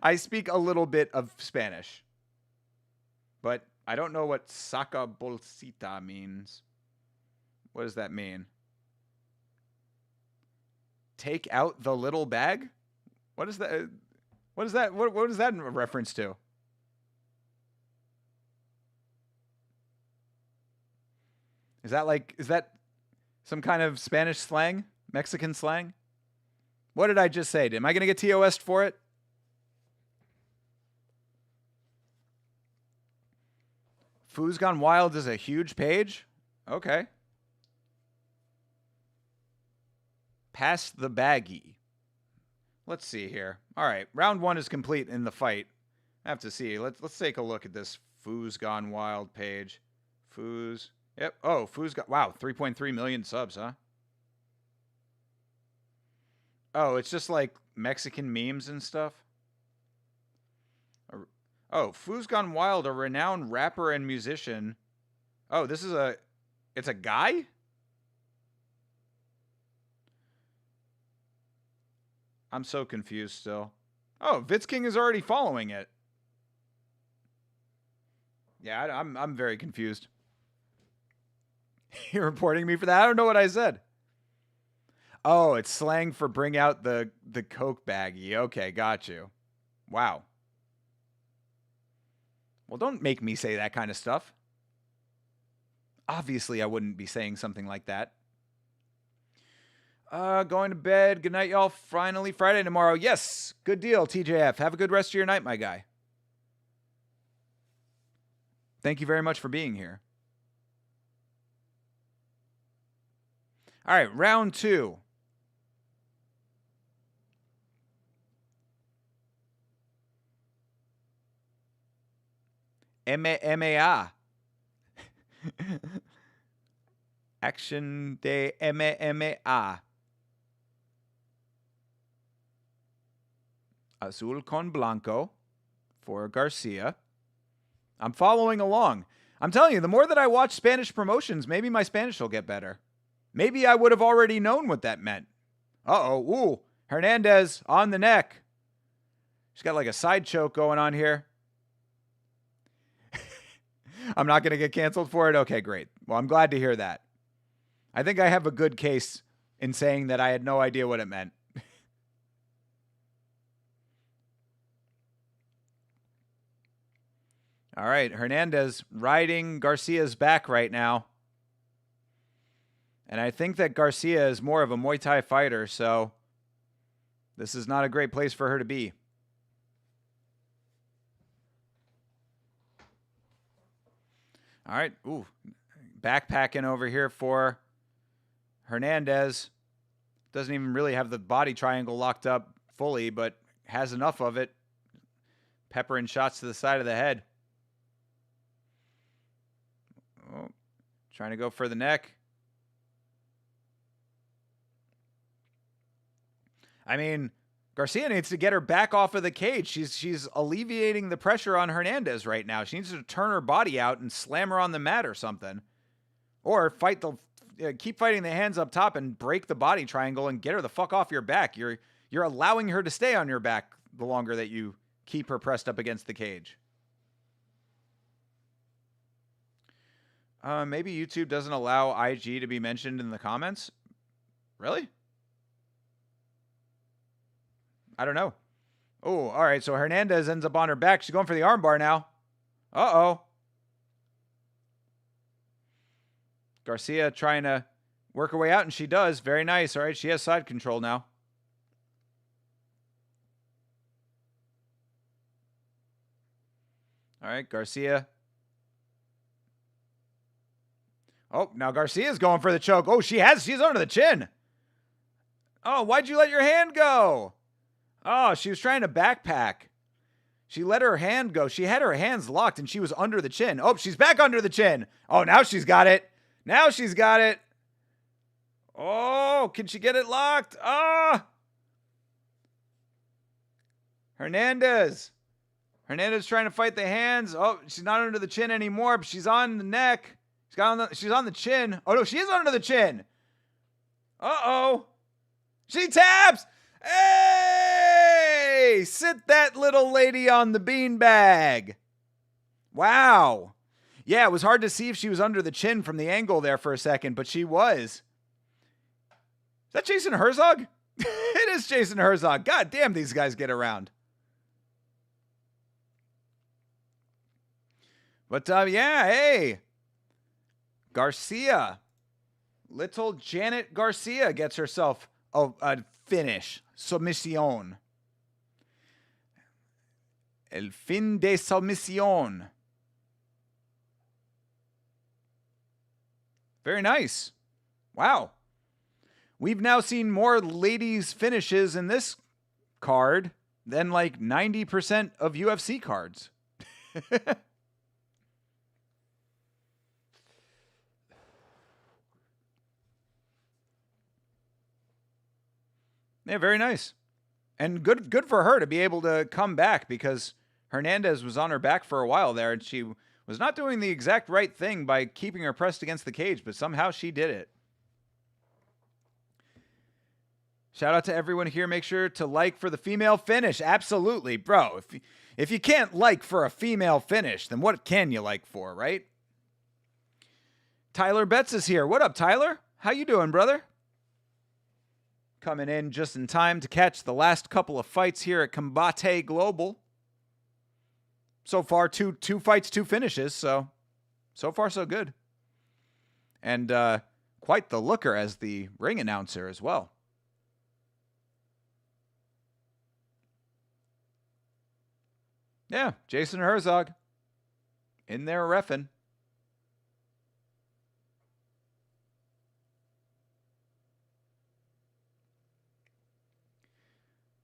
I speak a little bit of Spanish, but I don't know what saca bolsita means. What does that mean? Take out the little bag? What is that? What is that? What is that in reference to? Is that some kind of Spanish slang? Mexican slang? What did I just say? Am I going to get TOS'd for it? Foo's Gone Wild is a huge page? Okay. Pass the baggie. Let's see here. All right, round 1 is complete in the fight. I have to see. Let's take a look at this Foo's Gone Wild page. Foo's. Yep. Oh, Foo's got, wow, 3.3 million subs, huh? Oh, it's just like Mexican memes and stuff. Oh, Foo's Gone Wild, a renowned rapper and musician. Oh, it's a guy? I'm so confused still. Oh, Vitz King is already following it. Yeah, I'm very confused. You're reporting me for that? I don't know what I said. Oh, it's slang for bring out the Coke baggie. Okay, got you. Wow. Well, don't make me say that kind of stuff. Obviously, I wouldn't be saying something like that. Going to bed. Good night, y'all. Finally, Friday tomorrow. Yes, good deal, TJF. Have a good rest of your night, my guy. Thank you very much for being here. All right, round 2. MMA. Action de MMA. Azul con blanco for Garcia. I'm following along. I'm telling you, the more that I watch Spanish promotions, maybe my Spanish will get better. Maybe I would have already known what that meant. Uh-oh. Ooh. Hernandez on the neck. She's got like a side choke going on here. I'm not going to get canceled for it? Okay, great. Well, I'm glad to hear that. I think I have a good case in saying that I had no idea what it meant. All right, Hernandez riding Garcia's back right now. And I think that Garcia is more of a Muay Thai fighter, so this is not a great place for her to be. All right, ooh, backpacking over here for Hernandez. Doesn't even really have the body triangle locked up fully, but has enough of it. Peppering shots to the side of the head. Oh, trying to go for the neck. I mean, Garcia needs to get her back off of the cage. She's alleviating the pressure on Hernandez right now. She needs to turn her body out and slam her on the mat or something. Or keep fighting the hands up top and break the body triangle and get her the fuck off your back. You're allowing her to stay on your back the longer that you keep her pressed up against the cage. Maybe YouTube doesn't allow IG to be mentioned in the comments? Really? I don't know. Oh, all right. So Hernandez ends up on her back. She's going for the armbar now. Uh-oh. Garcia trying to work her way out, and she does. Very nice. All right, she has side control now. All right, Garcia. Oh, now Garcia's going for the choke. Oh, she's under the chin. Oh, why'd you let your hand go? Oh, she was trying to backpack. She let her hand go. She had her hands locked, and she was under the chin. Oh, she's back under the chin. Oh, now she's got it. Now she's got it. Oh, can she get it locked? Ah! Hernandez trying to fight the hands. Oh, she's not under the chin anymore, but she's on the neck. She's on the chin. Oh, no, she is under the chin. Uh-oh. She taps. Hey! Sit that little lady on the beanbag. Wow. Yeah, it was hard to see if she was under the chin from the angle there for a second, but she was. Is that Jason Herzog? It is Jason Herzog. God damn, these guys get around. But, yeah, hey. Garcia. Little Janet Garcia gets herself a finish. Submission. El fin de submission. Very nice. Wow. We've now seen more ladies' finishes in this card than like 90% of UFC cards. Yeah, very nice. And good for her to be able to come back, because Hernandez was on her back for a while there, and she was not doing the exact right thing by keeping her pressed against the cage, but somehow she did it. Shout out to everyone here. Make sure to like for the female finish. Absolutely, bro. If you can't like for a female finish, then what can you like for, right? Tyler Betts is here. What up, Tyler? How you doing, brother? Coming in just in time to catch the last couple of fights here at Combate Global. So far, two fights, 2 finishes. So far, so good. And quite the looker as the ring announcer as well. Yeah, Jason Herzog in there reffing.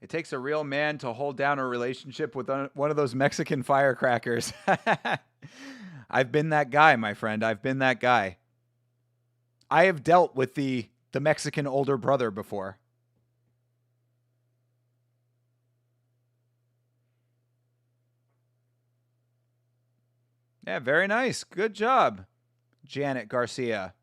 It takes a real man to hold down a relationship with one of those Mexican firecrackers. I've been that guy, my friend. I've been that guy. I have dealt with the Mexican older brother before. Yeah, very nice. Good job, Janet Garcia.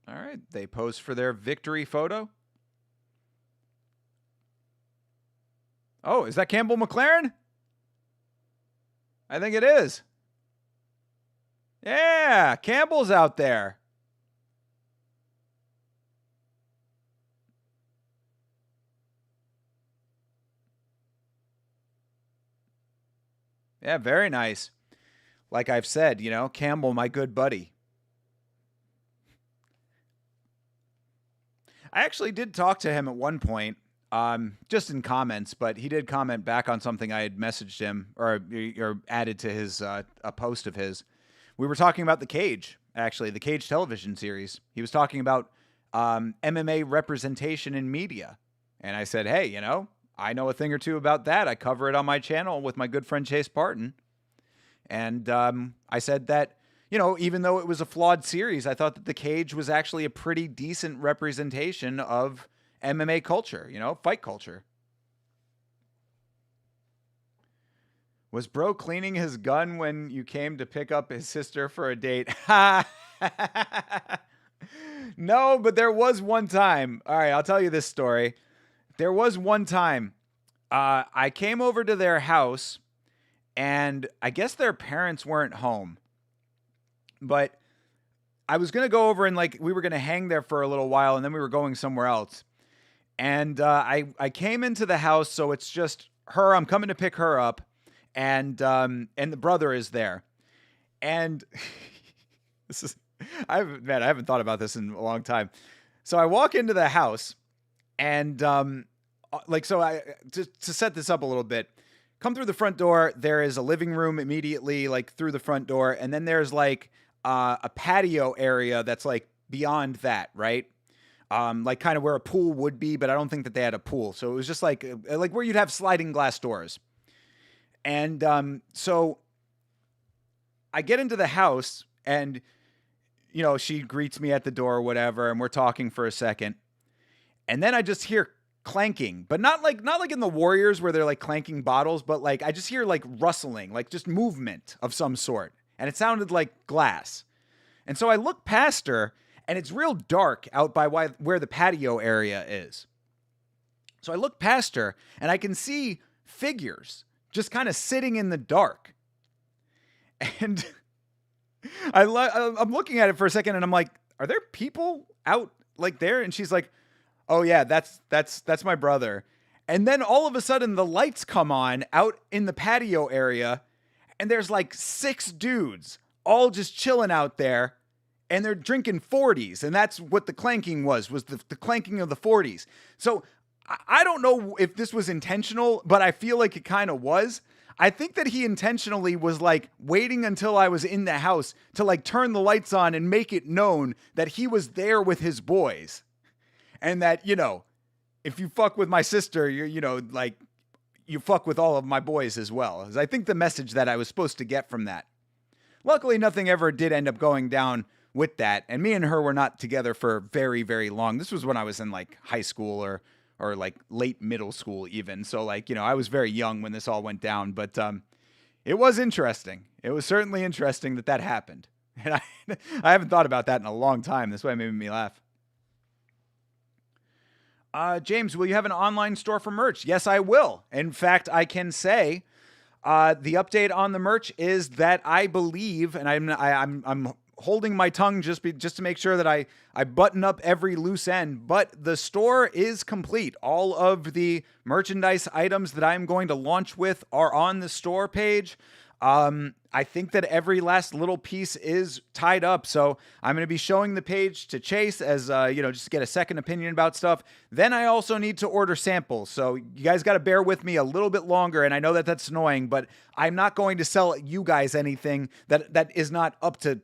All right, they pose for their victory photo. Oh, is that Campbell McLaren? I think it is. Yeah, Campbell's out there. Yeah, very nice. Like I've said, Campbell, my good buddy. I actually did talk to him at one point, just in comments, but he did comment back on something I had messaged him or added to his a post of his. We were talking about The Cage, actually, the Cage television series. He was talking about MMA representation in media. And I said, hey, I know a thing or two about that. I cover it on my channel with my good friend Chase Parton. And I said that, even though it was a flawed series, I thought that The Cage was actually a pretty decent representation of MMA culture, fight culture. Was bro cleaning his gun when you came to pick up his sister for a date? No, but there was one time. All right, I'll tell you this story. There was one time I came over to their house, and I guess their parents weren't home. But I was going to go over and like we were going to hang there for a little while, and then we were going somewhere else. And I came into the house, so it's just her. I'm coming to pick her up, and the brother is there. And this is I haven't thought about this in a long time. So I walk into the house, and so I to set this up a little bit. Come through the front door. There is a living room immediately, like through the front door, and then there's like a patio area that's like beyond that, right? Like kind of where a pool would be, but I don't think that they had a pool. So it was just like where you'd have sliding glass doors. And so I get into the house, and she greets me at the door or whatever, and we're talking for a second. And then I just hear clanking, but not like in the Warriors where they're like clanking bottles, but like I just hear like rustling, like just movement of some sort. And it sounded like glass. And so I look past her, and it's real dark out by where the patio area is. So I look past her, and I can see figures just kind of sitting in the dark. And I'm looking at it for a second, and I'm like, are there people out like there? And she's like, oh yeah, that's my brother. And then all of a sudden the lights come on out in the patio area, and there's like 6 dudes all just chilling out there. And they're drinking 40s, and that's what the clanking was the clanking of the 40s. So I don't know if this was intentional, but I feel like it kind of was. I think that he intentionally was like waiting until I was in the house to like turn the lights on and make it known that he was there with his boys. And that, if you fuck with my sister, you're, like you fuck with all of my boys as well. I think the message that I was supposed to get from that. Luckily, nothing ever did end up going down with that. And me and her were not together for very, very long. This was when I was in like high school or like late middle school even. So like, I was very young when this all went down, but it was interesting. It was certainly interesting that happened. And I haven't thought about that in a long time. That's why it made me laugh. James, will you have an online store for merch? Yes, I will. In fact, I can say the update on the merch is that I believe, and I'm holding my tongue just to make sure that I button up every loose end, but the store is complete. All of the merchandise items that I'm going to launch with are on the store page. I think that every last little piece is tied up. So I'm going to be showing the page to Chase as, just to get a second opinion about stuff. Then I also need to order samples. So you guys got to bear with me a little bit longer. And I know that that's annoying, but I'm not going to sell you guys anything that is not up to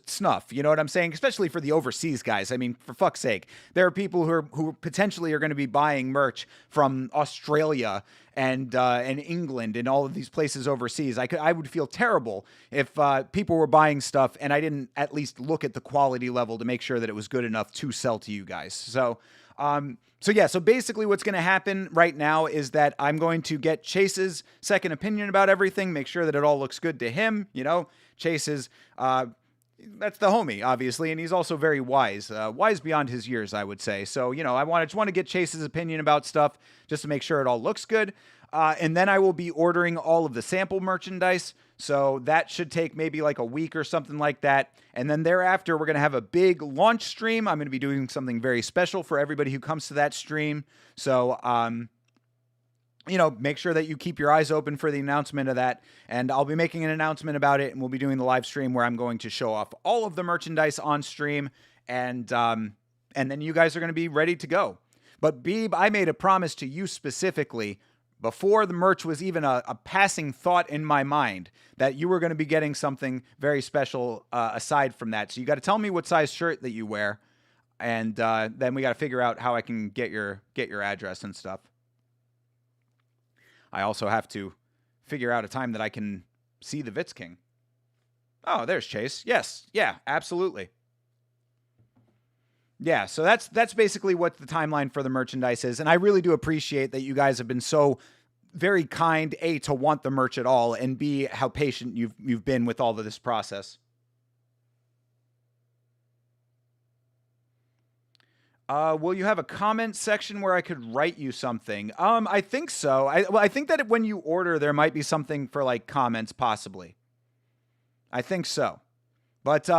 snuff. You know what I'm saying? Especially for the overseas guys. I mean, for fuck's sake, there are people who potentially are going to be buying merch from Australia and England and all of these places overseas. I would feel terrible if people were buying stuff and I didn't at least look at the quality level to make sure that it was good enough to sell to you guys. So basically what's going to happen right now is that I'm going to get Chase's second opinion about everything, make sure that it all looks good to him. Chase is, that's the homie, obviously, and he's also very wise beyond his years, I would say. So, I just want to get Chase's opinion about stuff just to make sure it all looks good. And then I will be ordering all of the sample merchandise. So that should take maybe like a week or something like that. And then thereafter, we're going to have a big launch stream. I'm going to be doing something very special for everybody who comes to that stream. So, make sure that you keep your eyes open for the announcement of that. And I'll be making an announcement about it, and we'll be doing the live stream where I'm going to show off all of the merchandise on stream. And then you guys are going to be ready to go. But Beeb, I made a promise to you specifically before the merch was even a passing thought in my mind that you were going to be getting something very special aside from that. So you got to tell me what size shirt that you wear. And then we got to figure out how I can get your address and stuff. I also have to figure out a time that I can see the Vitz King. Oh, there's Chase. Yes. Yeah, absolutely. Yeah, so that's basically what the timeline for the merchandise is. And I really do appreciate that you guys have been so very kind, A, to want the merch at all, and B, how patient you've been with all of this process. Will you have a comment section where I could write you something? I think so. I think that when you order, there might be something for like comments, possibly. I think so. But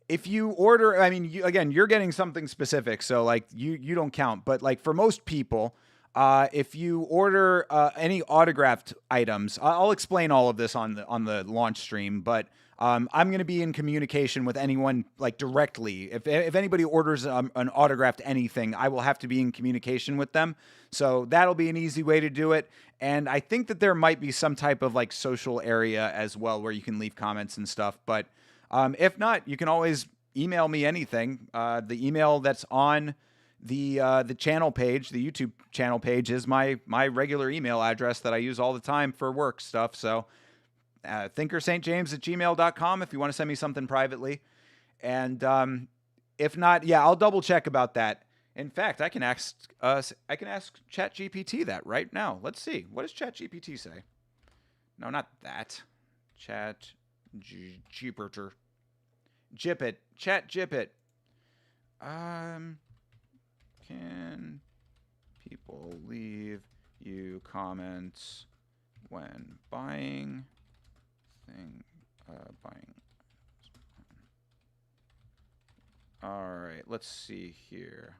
if you order, I mean, you're getting something specific, so like you don't count. But like for most people, if you order any autographed items, I'll explain all of this on the launch stream. But I'm going to be in communication with anyone like directly. If anybody orders an autographed anything, I will have to be in communication with them. So that'll be an easy way to do it. And I think that there might be some type of like social area as well where you can leave comments and stuff. But if not, you can always email me anything. The email that's on the channel page, the YouTube channel page, is my regular email address that I use all the time for work stuff. So thinkerstjames@gmail.com if you want to send me something privately. And if not, yeah, I'll double check about that. In fact, I can ask ChatGPT that right now. Let's see. What does ChatGPT say? No, not that. ChatGPT. Jippit. ChatGPT. Can people leave you comments when buying? All right, let's see here.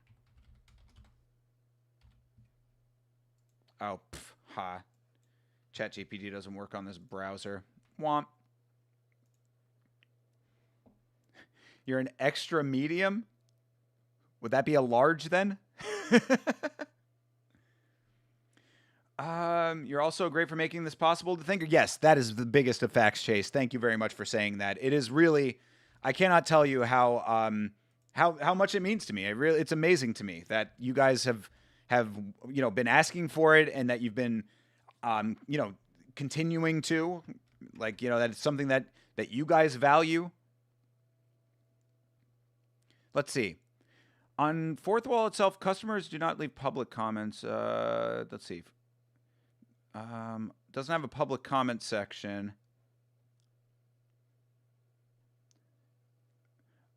Oh, ChatGPT doesn't work on this browser. Womp. You're an extra medium? Would that be a large then? You're also great for making this possible to think. Yes, that is the biggest of facts, Chase. Thank you very much for saying that. It is really, I cannot tell you how much it means to me. It's amazing to me that you guys have been asking for it, and that you've been continuing to, that it's something that you guys value. Let's see. On Fourth Wall itself, customers do not leave public comments. Let's see. Doesn't have a public comment section.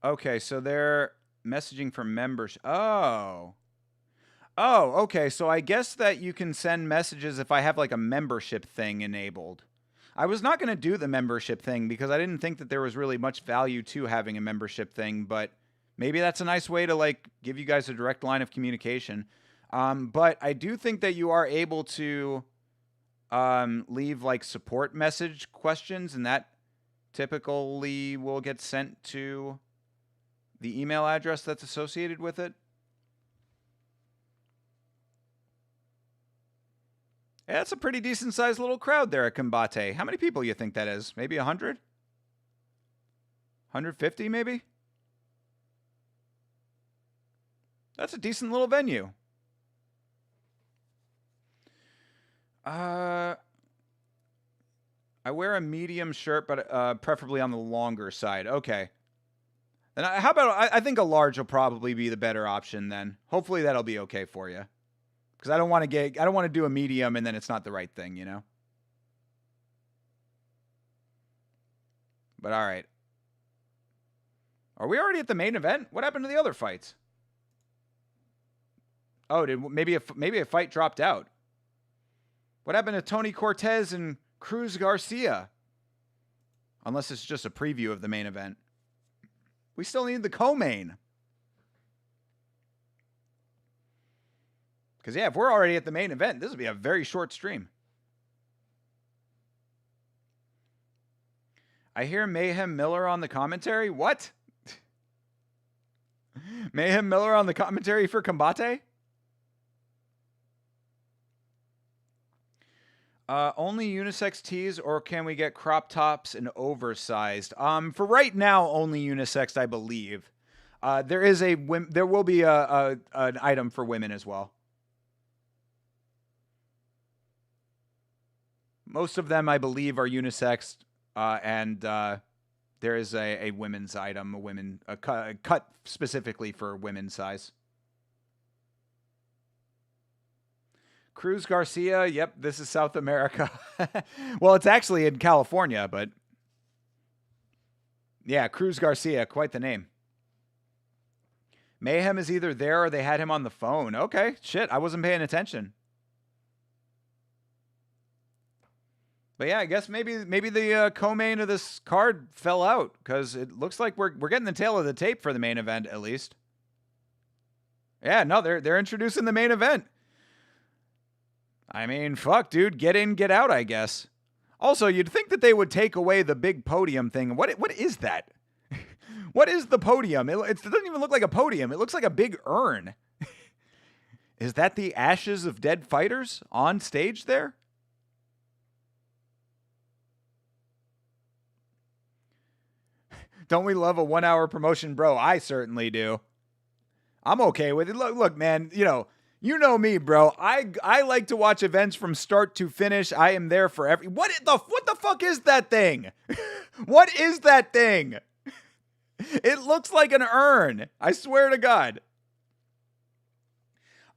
Okay, so they're messaging for membership. Oh, okay. So I guess that you can send messages if I have like a membership thing enabled. I was not going to do the membership thing because I didn't think that there was really much value to having a membership thing, but maybe that's a nice way to like give you guys a direct line of communication. But I do think that you are able to leave like support message questions, and that typically will get sent to the email address that's associated with it. Yeah, that's a pretty decent sized little crowd there at Combate. How many people you think that is? Maybe 100? 150 maybe? That's a decent little venue. I wear a medium shirt, but preferably on the longer side. Okay. Then how about I think a large will probably be the better option then. Hopefully that'll be okay for you. Because I don't want to do a medium and then it's not the right thing, you know? But all right. Are we already at the main event? What happened to the other fights? Oh, maybe a fight dropped out. What happened to Tony Cortez and Cruz Garcia? Unless it's just a preview of the main event. We still need the co-main. Because, yeah, if we're already at the main event, this will be a very short stream. I hear Mayhem Miller on the commentary. What? Mayhem Miller on the commentary for Combate? Only unisex tees, or can we get crop tops and oversized? For right now, only unisex, I believe. There will be an item for women as well. Most of them, I believe, are unisex, and there is a women's item, a cut specifically for women's size. Cruz Garcia, yep, this is South America. Well, it's actually in California, but yeah, Cruz Garcia, quite the name. Mayhem is either there or they had him on the phone. Okay, shit, I wasn't paying attention. But yeah, I guess maybe the co-main of this card fell out because it looks like we're getting the tail of the tape for the main event at least. Yeah, no, they're introducing the main event. I mean, fuck, dude, get in, get out, I guess. Also, you'd think that they would take away the big podium thing. What is that? What is the podium? It doesn't even look like a podium. It looks like a big urn. Is that the ashes of dead fighters on stage there? Don't we love a 1 hour promotion, bro? I certainly do. I'm okay with it. Look, man, you know me, bro. I like to watch events from start to finish. I am there for every... What the fuck is that thing? What is that thing? It looks like an urn. I swear to God.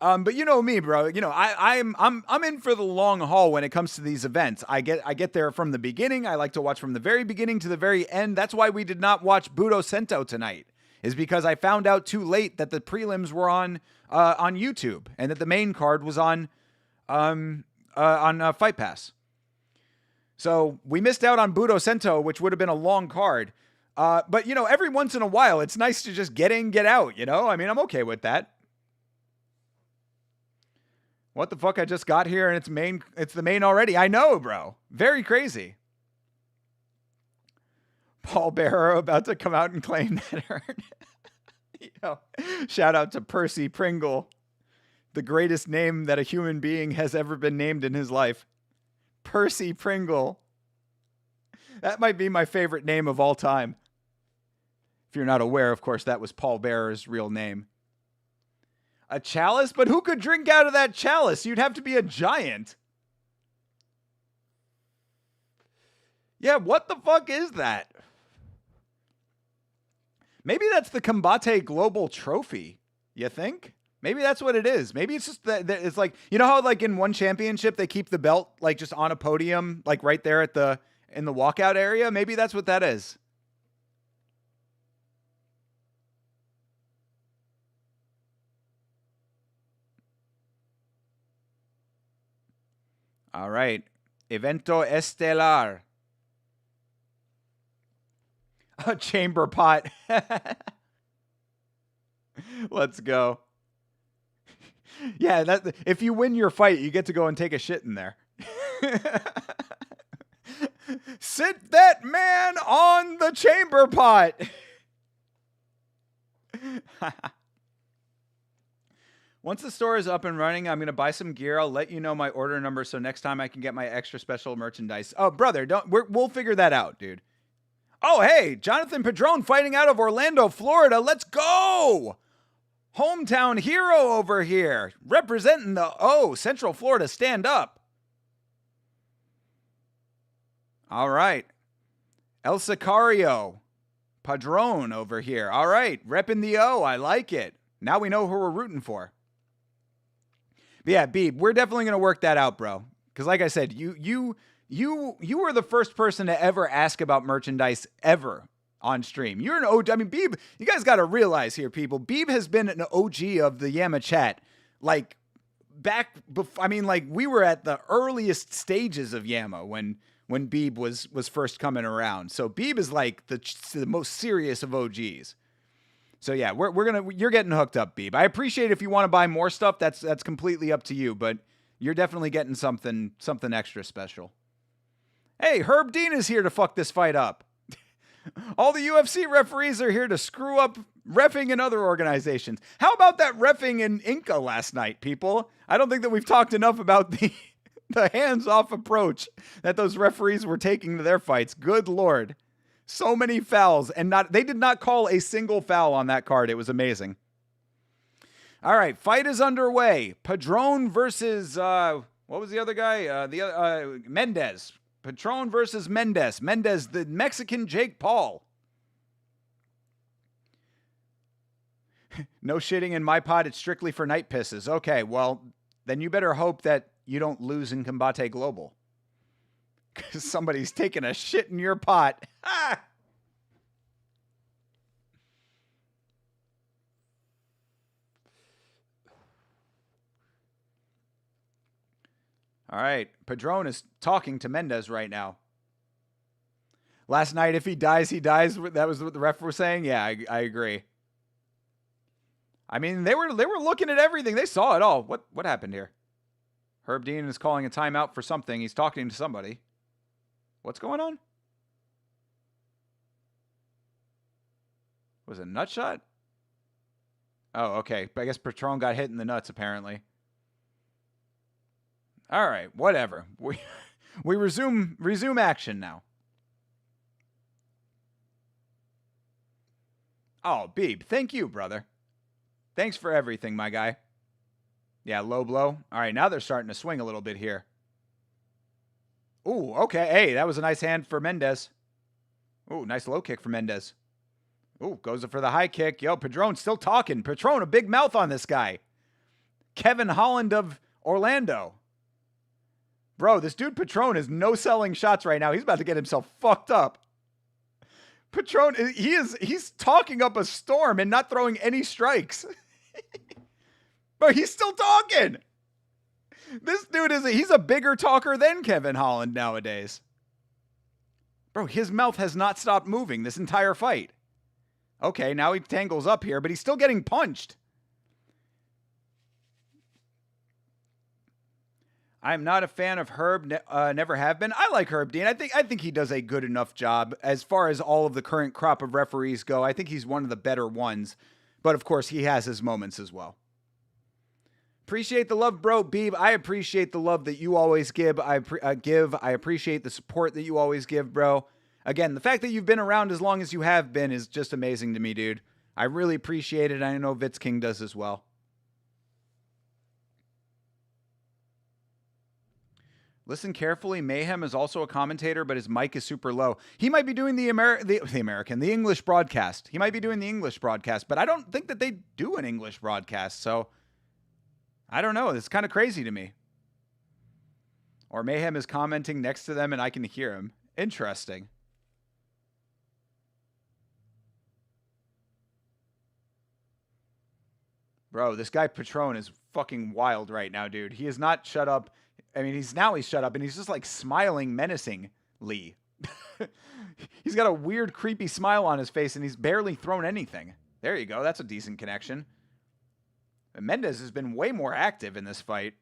But you know me, bro. You know, I'm in for the long haul when it comes to these events. I get there from the beginning. I like to watch from the very beginning to the very end. That's why we did not watch Budo Sento tonight. Is because I found out too late that the prelims were on YouTube and that the main card was on Fight Pass. So we missed out on Budo Sento, which would have been a long card. But you know, every once in a while, it's nice to just get in, get out. You know, I mean, I'm okay with that. What the fuck? I just got here and it's the main already. I know, bro. Very crazy. Paul Bearer about to come out and claim that urn. You know, shout out to Percy Pringle, the greatest name that a human being has ever been named in his life. Percy Pringle. That might be my favorite name of all time. If you're not aware, of course, that was Paul Bearer's real name. A chalice? But who could drink out of that chalice? You'd have to be a giant. Yeah, what the fuck is that? Maybe that's the Combate Global Trophy. You think? Maybe that's what it is. Maybe it's just that it's like, you know how like in one championship they keep the belt like just on a podium, like right there in the walkout area? Maybe that's what that is. All right. Evento Estelar. A chamber pot. Let's go. Yeah, if you win your fight, you get to go and take a shit in there. Sit that man on the chamber pot. Once the store is up and running, I'm going to buy some gear. I'll let you know my order number so next time I can get my extra special merchandise. Oh, brother, we'll figure that out, dude. Oh, hey, Jonathan Padron fighting out of Orlando, Florida. Let's go! Hometown hero over here, representing the Central Florida stand up. All right. El Sicario, Padron over here. All right, repping the O. I like it. Now we know who we're rooting for. But yeah, Beeb, we're definitely going to work that out, bro. Because like I said, you were the first person to ever ask about merchandise ever on stream. You're an OG. I mean, Beeb, you guys got to realize here, people, Beeb has been an OG of the Yama chat. Like, back before, I mean, like, we were at the earliest stages of Yama when Beeb was first coming around. So Beeb is like the most serious of OGs. So yeah, you're getting hooked up, Beeb. I appreciate if you want to buy more stuff. That's completely up to you, but you're definitely getting something extra special. Hey, Herb Dean is here to fuck this fight up. All the UFC referees are here to screw up reffing in other organizations. How about that reffing in Inca last night, people? I don't think that we've talked enough about the hands-off approach that those referees were taking to their fights. Good Lord. So many fouls, and they did not call a single foul on that card. It was amazing. All right, fight is underway. Padron versus, what was the other guy? Mendez. Padron versus Mendez. Mendez, the Mexican Jake Paul. No shitting in my pot. It's strictly for night pisses. Okay, well, then you better hope that you don't lose in Combate Global. Because somebody's taking a shit in your pot. Ah! All right. Padron is talking to Mendez right now. Last night, if he dies, he dies. That was what the ref was saying. Yeah, I agree. I mean, they were looking at everything. They saw it all. What happened here? Herb Dean is calling a timeout for something. He's talking to somebody. What's going on? Was it a nut shot? Oh, okay. But I guess Patron got hit in the nuts, apparently. All right, whatever. We resume action now. Oh, Beeb, thank you, brother. Thanks for everything, my guy. Yeah, low blow. All right, now they're starting to swing a little bit here. Ooh, okay. Hey, that was a nice hand for Mendez. Ooh, nice low kick for Mendez. Ooh, goes for the high kick. Yo, Padron's still talking. Patron, a big mouth on this guy. Kevin Holland of Orlando. Bro, this dude Patron is no-selling shots right now. He's about to get himself fucked up. Patron, he's talking up a storm and not throwing any strikes. But he's still talking. This dude he's a bigger talker than Kevin Holland nowadays. Bro, his mouth has not stopped moving this entire fight. Okay, now he tangles up here, but he's still getting punched. I'm not a fan of Herb, never have been. I like Herb Dean. I think he does a good enough job as far as all of the current crop of referees go. I think he's one of the better ones, but of course he has his moments as well. Appreciate the love, bro. Beeb, I appreciate the love that you always give. I appreciate the support that you always give, bro. Again, the fact that you've been around as long as you have been is just amazing to me, dude. I really appreciate it. I know Vitz King does as well. Listen carefully. Mayhem is also a commentator, but his mic is super low. He might be doing the English broadcast. He might be doing the English broadcast, but I don't think that they do an English broadcast, so I don't know. It's kind of crazy to me. Or Mayhem is commenting next to them and I can hear him. Interesting. Bro, this guy Patron is fucking wild right now, dude. He is not shut up. I mean, he's shut up and he's just like smiling menacingly. He's got a weird, creepy smile on his face and he's barely thrown anything. There you go. That's a decent connection. And Mendez has been way more active in this fight.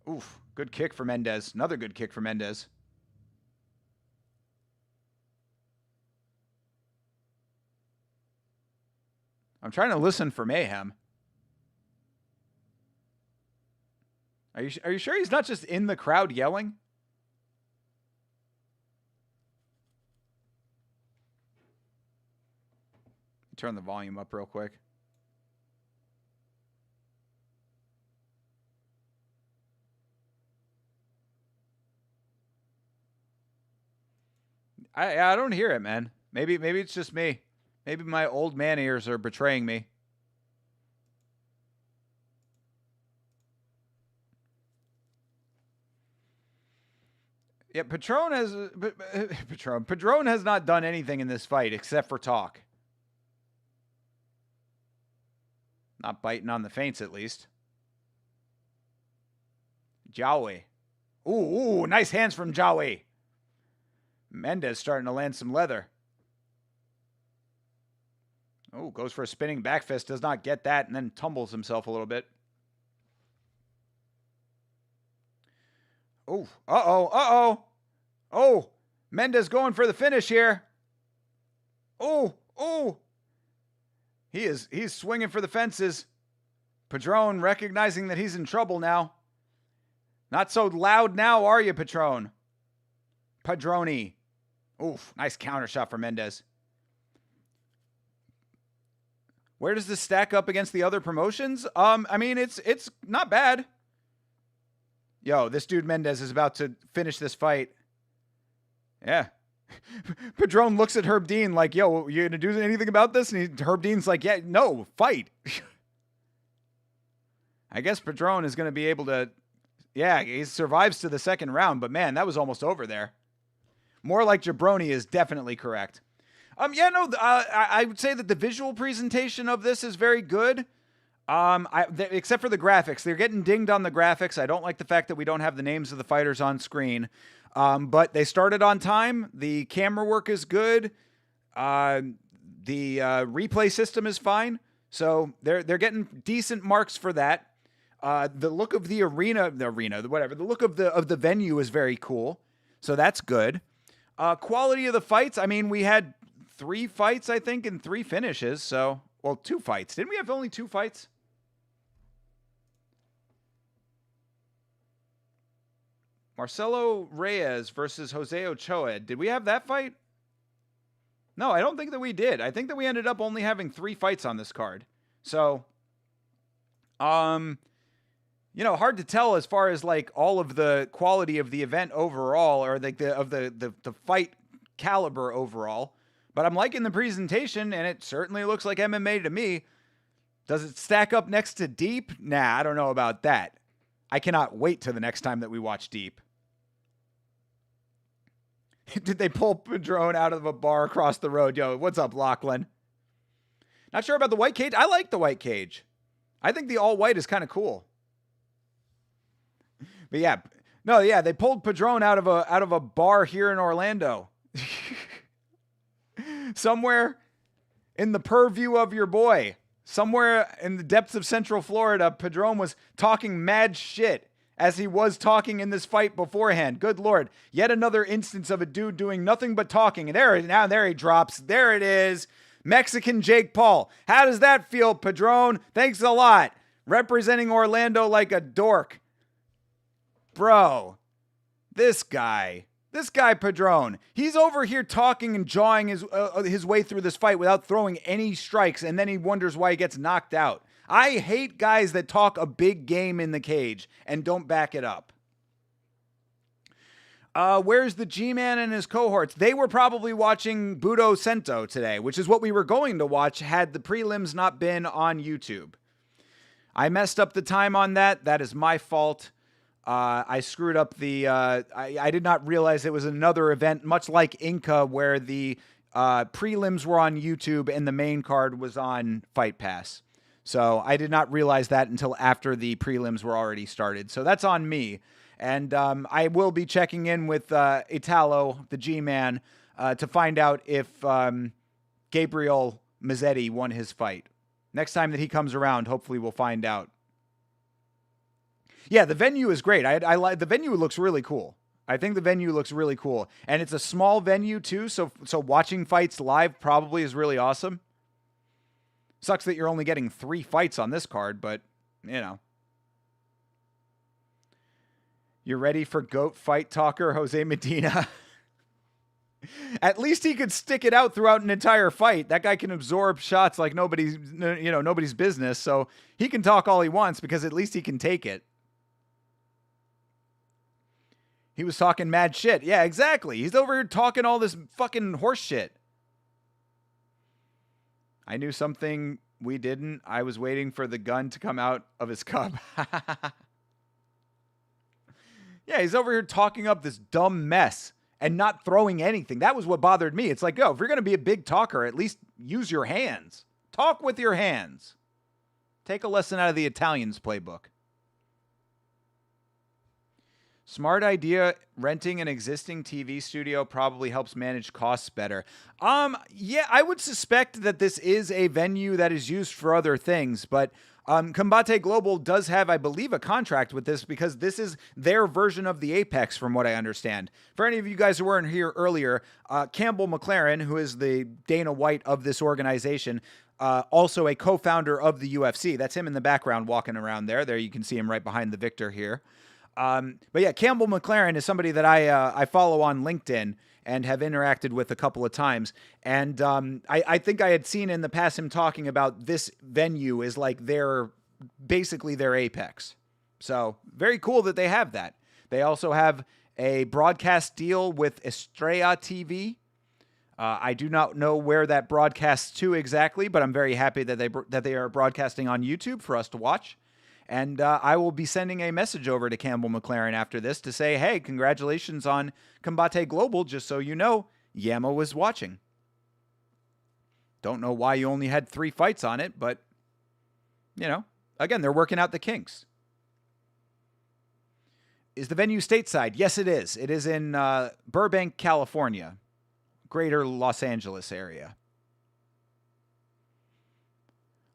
Oof. Good kick for Mendez. Another good kick for Mendez. I'm trying to listen for Mayhem. Are you sure he's not just in the crowd yelling? Turn the volume up real quick. I don't hear it, man. Maybe it's just me. Maybe my old man ears are betraying me. Yeah, Padron has not done anything in this fight except for talk. Not biting on the feints, at least. Jowie. Ooh, nice hands from Jowie. Mendez starting to land some leather. Oh, goes for a spinning back fist. Does not get that and then tumbles himself a little bit. Oh, uh-oh. Oh, Mendez going for the finish here. Oh. He's swinging for the fences. Padron recognizing that he's in trouble now. Not so loud now, are you, Patron? Padroni. Oof, nice counter shot for Mendez. Where does this stack up against the other promotions? I mean, it's not bad. Yo, this dude Mendez is about to finish this fight. Yeah. Padron looks at Herb Dean like, yo, you gonna do anything about this? And Herb Dean's like, yeah, no, fight. I guess Padron is gonna be able to, yeah, he survives to the second round, but man, that was almost over there. More like Jabroni is definitely correct. I would say that the visual presentation of this is very good. Except for the graphics, they're getting dinged on the graphics. I don't like the fact that we don't have the names of the fighters on screen. But they started on time. The camera work is good. The replay system is fine. So they're getting decent marks for that. The look of the look of the venue is very cool. So that's good. Quality of the fights. I mean, we had 3 fights, I think, and 3 finishes. So, well, 2 fights. Didn't we have only 2 fights? Marcelo Reyes versus Jose Ochoa. Did we have that fight? No, I don't think that we did. I think that we ended up only having 3 fights on this card. So, hard to tell as far as like all of the quality of the event overall, or like the fight caliber overall. But I'm liking the presentation, and it certainly looks like MMA to me. Does it stack up next to Deep? Nah, I don't know about that. I cannot wait till the next time that we watch Deep. Did they pull Padron out of a bar across the road? Yo, what's up, Lachlan? Not sure about the white cage. I like the white cage. I think the all white is kind of cool. But yeah, they pulled Padron out of a bar here in Orlando. Somewhere in the purview of your boy, somewhere in the depths of Central Florida, Padron was talking mad shit as he was talking in this fight beforehand. Good Lord. Yet another instance of a dude doing nothing but talking. And there he drops. There it is. Mexican Jake Paul. How does that feel, Padron? Thanks a lot. Representing Orlando like a dork. Bro, this guy Padron, he's over here talking and jawing his way through this fight without throwing any strikes, and then he wonders why he gets knocked out. I hate guys that talk a big game in the cage and don't back it up. Where's the G-Man and his cohorts? They were probably watching Budo Sento today, which is what we were going to watch had the prelims not been on YouTube. I messed up the time on that. That is my fault. I screwed up I did not realize it was another event, much like Inca, where the prelims were on YouTube and the main card was on Fight Pass. So I did not realize that until after the prelims were already started. So that's on me. And I will be checking in with Italo, the G-Man, to find out if Gabriel Mazzetti won his fight. Next time that he comes around, hopefully we'll find out. Yeah, the venue is great. I like the venue. Looks really cool. I think the venue looks really cool, and it's a small venue too. So watching fights live probably is really awesome. Sucks that you're only getting 3 fights on this card, but you're ready for GOAT fight talker Jose Medina. At least he could stick it out throughout an entire fight. That guy can absorb shots like nobody's business. So he can talk all he wants because at least he can take it. He was talking mad shit. Yeah, exactly. He's over here talking all this fucking horse shit. I knew something we didn't. I was waiting for the gun to come out of his cup. Yeah, he's over here talking up this dumb mess and not throwing anything. That was what bothered me. It's like, if you're going to be a big talker, at least use your hands. Talk with your hands. Take a lesson out of the Italians' playbook. Smart idea. Renting an existing TV studio probably helps manage costs better. Yeah, I would suspect that this is a venue that is used for other things, but Combate Global does have, I believe, a contract with this because this is their version of the Apex, from what I understand. For any of you guys who weren't here earlier, Campbell McLaren, who is the Dana White of this organization, also a co-founder of the UFC. That's him in the background walking around there. There you can see him right behind the Victor here. But yeah, Campbell McLaren is somebody that I follow on LinkedIn and have interacted with a couple of times. And I think I had seen in the past him talking about this venue is like basically their Apex. So very cool that they have that. They also have a broadcast deal with Estrella TV. I do not know where that broadcasts to exactly, but I'm very happy that they are broadcasting on YouTube for us to watch. And I will be sending a message over to Campbell McLaren after this to say, hey, congratulations on Combate Global, just so you know, Yama was watching. Don't know why you only had 3 fights on it, but, Again, they're working out the kinks. Is the venue stateside? Yes, it is. It is in Burbank, California, greater Los Angeles area.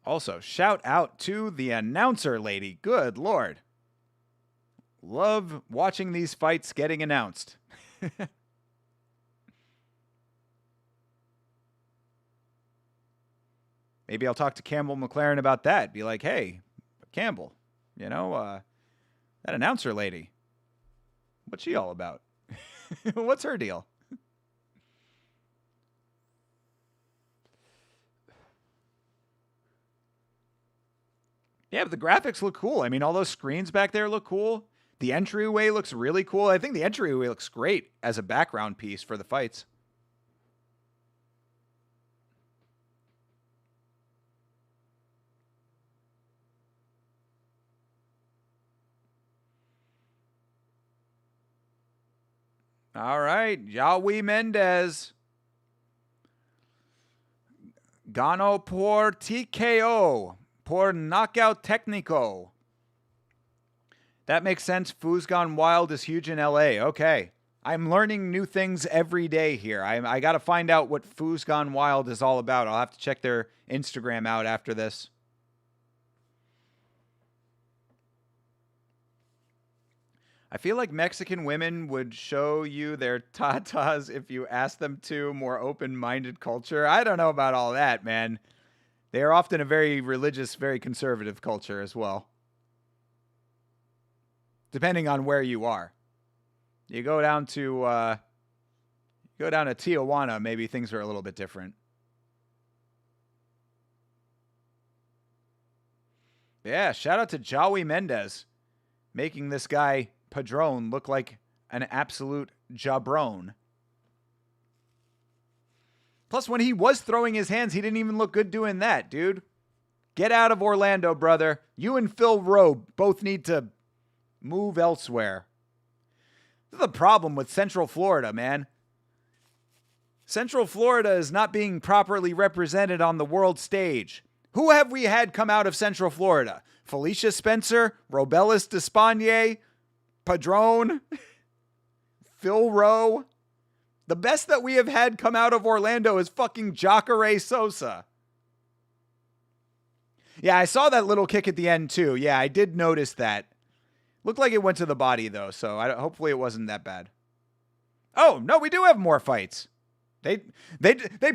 Also, shout out to the announcer lady. Good Lord. Love watching these fights getting announced. Maybe I'll talk to Campbell McLaren about that. Be like, hey, Campbell, you know, that announcer lady, what's she all about? What's her deal? Yeah, but the graphics look cool. I mean, all those screens back there look cool. The entryway looks really cool. I think the entryway looks great as a background piece for the fights. All right, Yahweh Mendez. Gano por TKO, por knockout técnico. That makes sense. Foo's Gone Wild is huge in LA. Okay. I'm learning new things every day here. I got to find out what Foo's Gone Wild is all about. I'll have to check their Instagram out after this. I feel like Mexican women would show you their tatas if you asked them to. More open-minded culture. I don't know about all that, man. They are often a very religious, very conservative culture as well. Depending on where you are. You go down to Tijuana, maybe things are a little bit different. Yeah, shout out to Yahweh Mendez, making this guy Padron look like an absolute jabron. Plus, when he was throwing his hands, he didn't even look good doing that, dude. Get out of Orlando, brother. You and Phil Rowe both need to move elsewhere. This is the problem with Central Florida, man. Central Florida is not being properly represented on the world stage. Who have we had come out of Central Florida? Felicia Spencer, Robelis Despaigne, Padron, Phil Rowe. The best that we have had come out of Orlando is fucking Jacare Sosa. Yeah, I saw that little kick at the end too. Yeah, I did notice that. Looked like it went to the body though, so hopefully it wasn't that bad. Oh, no, we do have more fights. They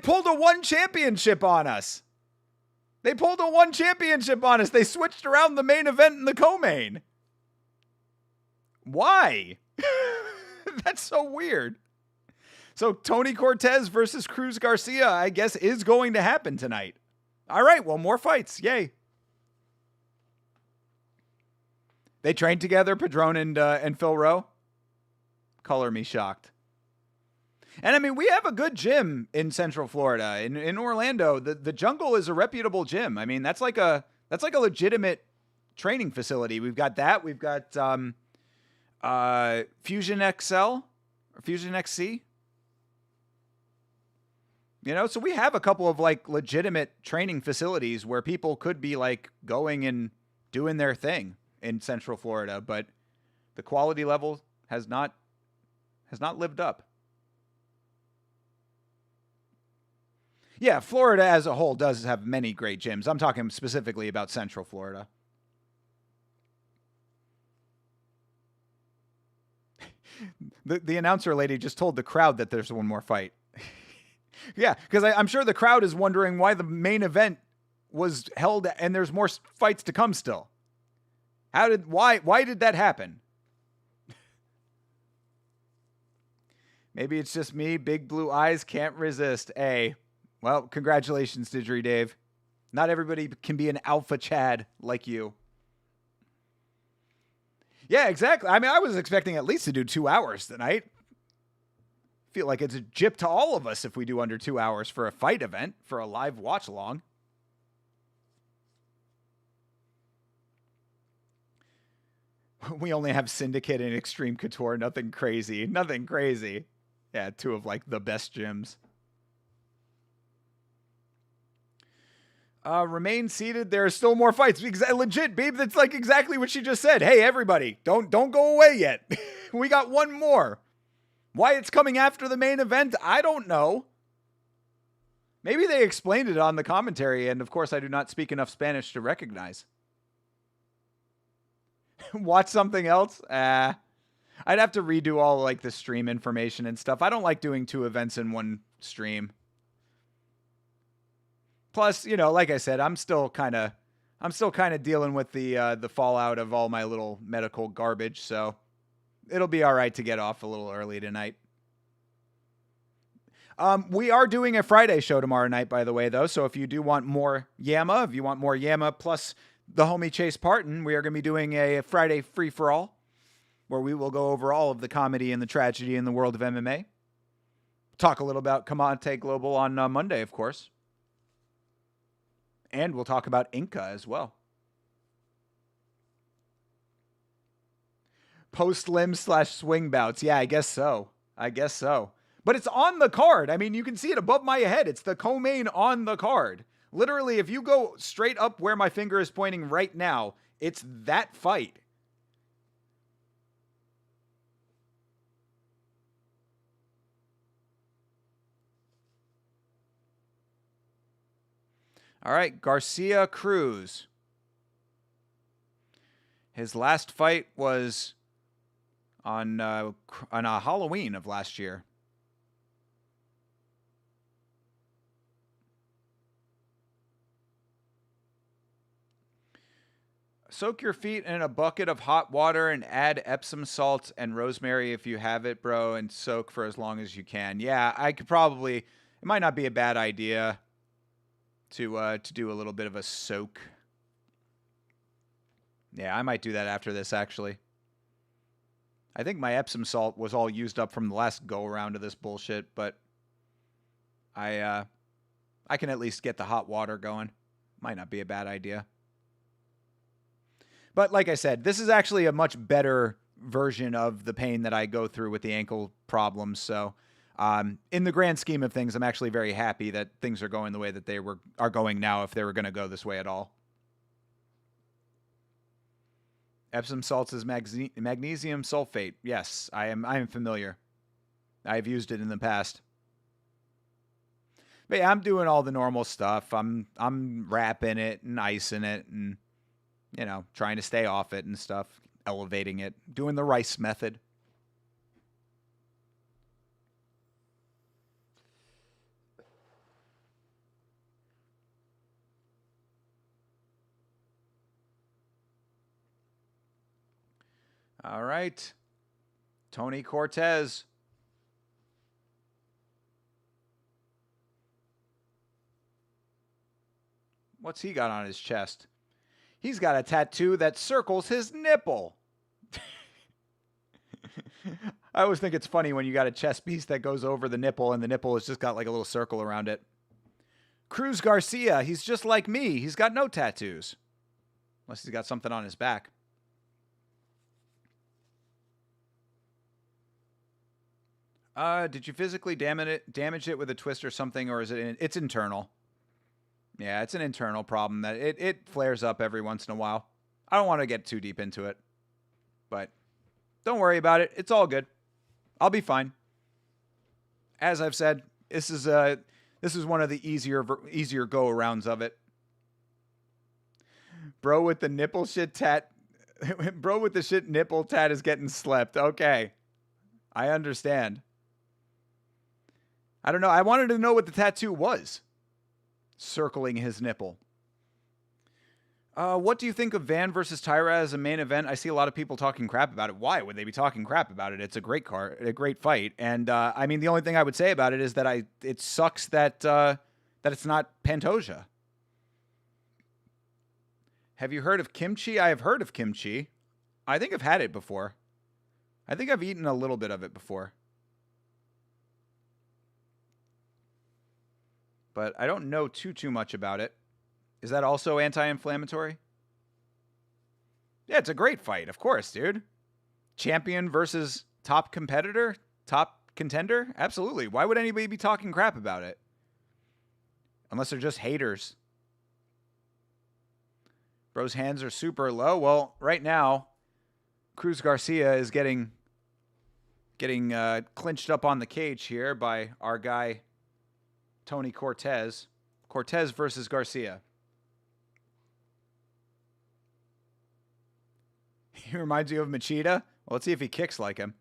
pulled a one championship on us. They pulled a one championship on us. They switched around the main event and the co-main. Why? That's so weird. So Tony Cortez versus Cruz Garcia, I guess, is going to happen tonight. All right, well, more fights. Yay. They trained together, Padron and Phil Rowe. Color me shocked. And I mean, we have a good gym in Central Florida. In Orlando, the Jungle is a reputable gym. I mean, that's like a legitimate training facility. We've got that. We've got Fusion XL or Fusion XC. You know, so we have a couple of like legitimate training facilities where people could be like going and doing their thing in Central Florida, but the quality level has not lived up. Yeah, Florida as a whole does have many great gyms. I'm talking specifically about Central Florida. The announcer lady just told the crowd that there's one more fight. Yeah, because I'm sure the crowd is wondering why the main event was held and there's more fights to come still. Why did that happen? Maybe it's just me, big blue eyes, can't resist. Well, congratulations, Didgery Dave. Not everybody can be an alpha Chad like you. Yeah, exactly. I mean, I was expecting at least to do 2 hours tonight. Feel like it's a jip to all of us if we do under 2 hours for a fight event, for a live watch along. We only have Syndicate and Extreme Couture. Nothing crazy. Nothing crazy. Yeah, two of like the best gyms. Remain seated. There are still more fights. Legit, babe. That's like exactly what she just said. Hey, everybody, don't go away yet. We got one more. Why it's coming after the main event, I don't know. Maybe they explained it on the commentary, and of course I do not speak enough Spanish to recognize. Watch something else? I'd have to redo all like the stream information and stuff. I don't like doing 2 events in one stream. Plus, you know, like I said, I'm still kind of dealing with the fallout of all my little medical garbage, so it'll be all right to get off a little early tonight. We are doing a Friday show tomorrow night, by the way, though. So if you do want more Yama, plus the homie Chase Parton, we are going to be doing a Friday free-for-all where we will go over all of the comedy and the tragedy in the world of MMA. Talk a little about Combate Global on Monday, of course. And we'll talk about Inca as well. Post-limb/swing bouts. Yeah, I guess so. But it's on the card. I mean, you can see it above my head. It's the co-main on the card. Literally, if you go straight up where my finger is pointing right now, it's that fight. All right, Garcia Cruz. His last fight was on Halloween of last year. Soak your feet in a bucket of hot water and add Epsom salt and rosemary if you have it, bro, and soak for as long as you can. Yeah, I could probably... It might not be a bad idea to do a little bit of a soak. Yeah, I might do that after this, actually. I think my Epsom salt was all used up from the last go-around of this bullshit, but I can at least get the hot water going. Might not be a bad idea. But like I said, this is actually a much better version of the pain that I go through with the ankle problems. So in the grand scheme of things, I'm actually very happy that things are going the way that they are going now, if they were going to go this way at all. Epsom salts is magnesium sulfate. Yes, I am familiar. I've used it in the past. But yeah, I'm doing all the normal stuff. I'm wrapping it and icing it and, you know, trying to stay off it and stuff, elevating it, doing the rice method. All right. Tony Cortez. What's he got on his chest? He's got a tattoo that circles his nipple. I always think it's funny when you got a chest piece that goes over the nipple and the nipple has just got like a little circle around it. Cruz Garcia, he's just like me. He's got no tattoos. Unless he's got something on his back. Did you physically damage it with a twist or something, or is it? It's internal. Yeah, it's an internal problem that it flares up every once in a while. I don't want to get too deep into it, but don't worry about it. It's all good. I'll be fine. As I've said, this is one of the easier go-arounds of it. Bro with the nipple shit tat. Bro with the shit nipple tat is getting slept. Okay. I understand. I don't know. I wanted to know what the tattoo was. Circling his nipple. What do you think of Van versus Tyra as a main event? I see a lot of people talking crap about it. Why would they be talking crap about it? It's a great a great fight. And I mean, the only thing I would say about it is that it sucks that it's not Pantoja. Have you heard of kimchi? I have heard of kimchi. I think I've had it before. I think I've eaten a little bit of it before. But I don't know too much about it. Is that also anti-inflammatory? Yeah, it's a great fight, of course, dude. Champion versus top competitor? Top contender? Absolutely. Why would anybody be talking crap about it? Unless they're just haters. Bro's hands are super low. Well, right now, Cruz Garcia is getting clinched up on the cage here by our guy, Tony Cortez. Cortez versus Garcia. He reminds you of Machida. Well, let's see if he kicks like him.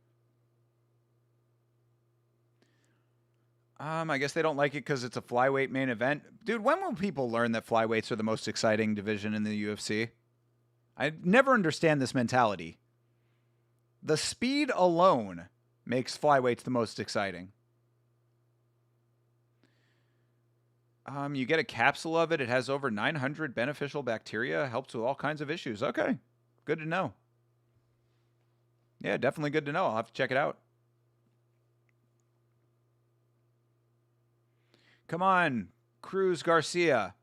I guess they don't like it because it's a flyweight main event. Dude, when will people learn that flyweights are the most exciting division in the UFC? I never understand this mentality. The speed alone makes flyweights the most exciting. You get a capsule of it. It has over 900 beneficial bacteria. Helps with all kinds of issues. Okay, good to know. Yeah, definitely good to know. I'll have to check it out. Come on, Cruz Garcia.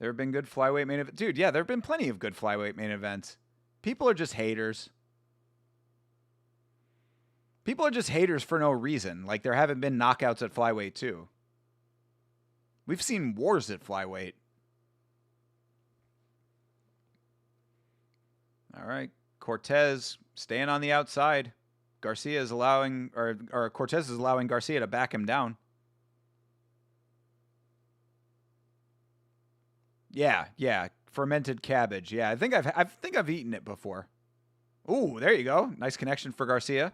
There have been good flyweight main events. Dude, yeah, there have been plenty of good flyweight main events. People are just haters. People are just haters for no reason. Like, there haven't been knockouts at flyweight, too. We've seen wars at flyweight. All right. Cortez staying on the outside. Garcia is allowing, or Cortez is allowing Garcia to back him down. Yeah. Fermented cabbage. Yeah, I think I've eaten it before. Ooh, there you go. Nice connection for Garcia.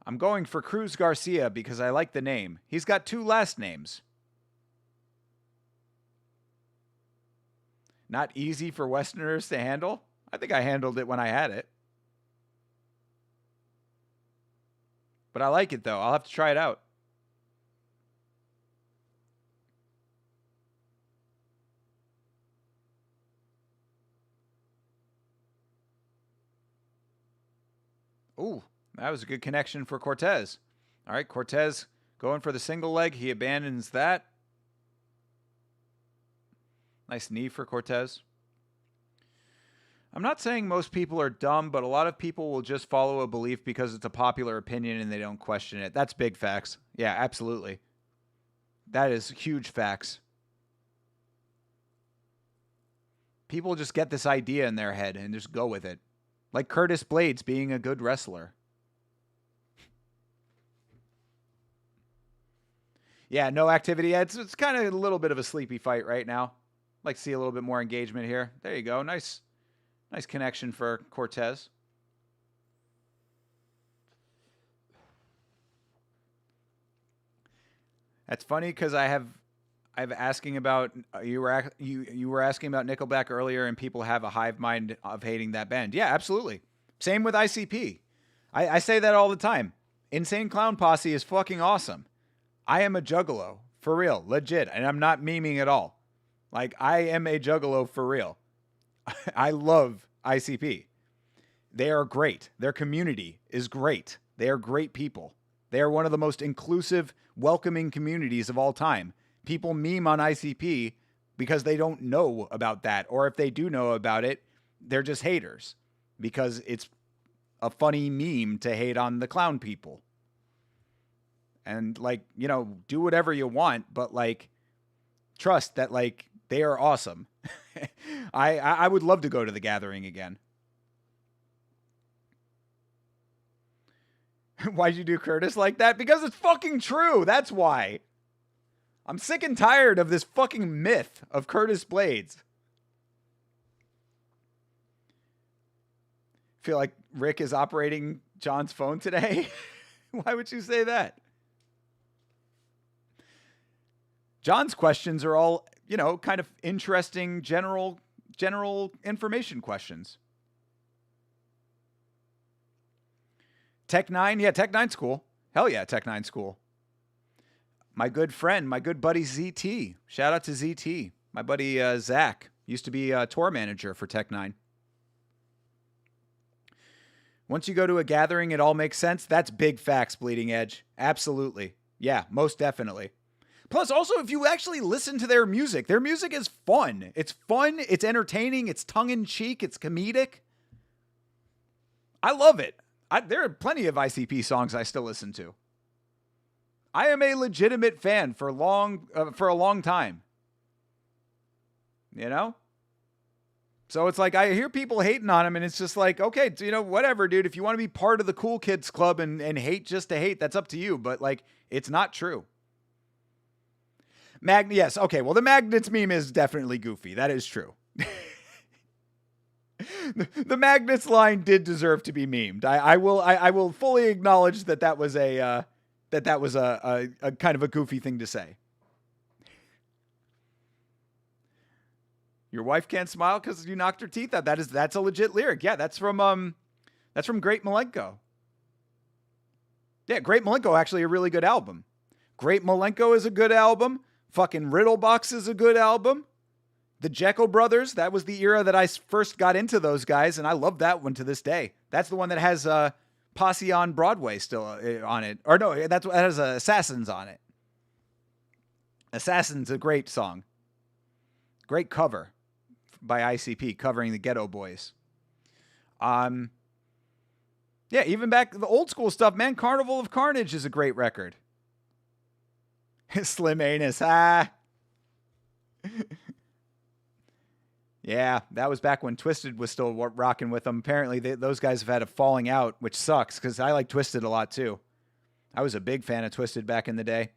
I'm going for Cruz Garcia because I like the name. He's got 2 last names. Not easy for Westerners to handle. I think I handled it when I had it. But I like it, though. I'll have to try it out. Ooh, that was a good connection for Cortez. All right, Cortez going for the single leg. He abandons that. Nice knee for Cortez. I'm not saying most people are dumb, but a lot of people will just follow a belief because it's a popular opinion and they don't question it. That's big facts. Yeah, absolutely. That is huge facts. People just get this idea in their head and just go with it. Like Curtis Blades being a good wrestler. Yeah, no activity. It's kind of a little bit of a sleepy fight right now. Like to see a little bit more engagement here. There you go. Nice connection for Cortez. That's funny because I've asking about you were asking about Nickelback earlier, and people have a hive mind of hating that band. Yeah, absolutely. Same with ICP. I say that all the time. Insane Clown Posse is fucking awesome. I am a juggalo for real, legit, and I'm not memeing at all. Like, I am a juggalo for real. I love ICP. They are great. Their community is great. They are great people. They are one of the most inclusive, welcoming communities of all time. People meme on ICP because they don't know about that. Or if they do know about it, they're just haters because it's a funny meme to hate on the clown people. And, like, you know, do whatever you want, but, like, trust that, like, they are awesome. I would love to go to the Gathering again. Why'd you do Curtis like that? Because it's fucking true. That's why. I'm sick and tired of this fucking myth of Curtis Blades. Feel like Rick is operating John's phone today? Why would you say that? John's questions are all, you know, kind of interesting general information questions. Tech 9? Yeah, Tech 9's cool. Hell yeah, Tech 9's cool. My good friend, my good buddy ZT. Shout out to ZT. My buddy Zach used to be a tour manager for Tech 9. Once you go to a gathering, it all makes sense. That's big facts, Bleeding Edge. Absolutely. Yeah, most definitely. Plus, also, if you actually listen to their music is fun. It's fun, it's entertaining, it's tongue-in-cheek, it's comedic. I love it. There are plenty of ICP songs I still listen to. I am a legitimate fan for a long time. You know? So it's like I hear people hating on him, and it's just like, okay, whatever, dude. If you want to be part of the cool kids club and hate just to hate, that's up to you. But like, it's not true. Yes, okay. Well, the magnets meme is definitely goofy. That is true. The magnets line did deserve to be memed. I will fully acknowledge that was a kind of a goofy thing to say. Your wife can't smile because you knocked her teeth out. That's a legit lyric. Yeah, that's from Great Milenko. Yeah, Great Milenko, actually a really good album. Great Milenko is a good album. Fucking Riddlebox is a good album. The Jekyll Brothers, that was the era that I first got into those guys, and I love that one to this day. That's the one that has Posse on Broadway still on it. Or no, that has Assassins on it. Assassins, a great song. Great cover by ICP covering the Ghetto Boys. Yeah, even back the old school stuff, man. Carnival of Carnage is a great record. Slim Anus, Yeah, that was back when Twisted was still rocking with them. Apparently, those guys have had a falling out, which sucks because I like Twisted a lot too. I was a big fan of Twisted back in the day.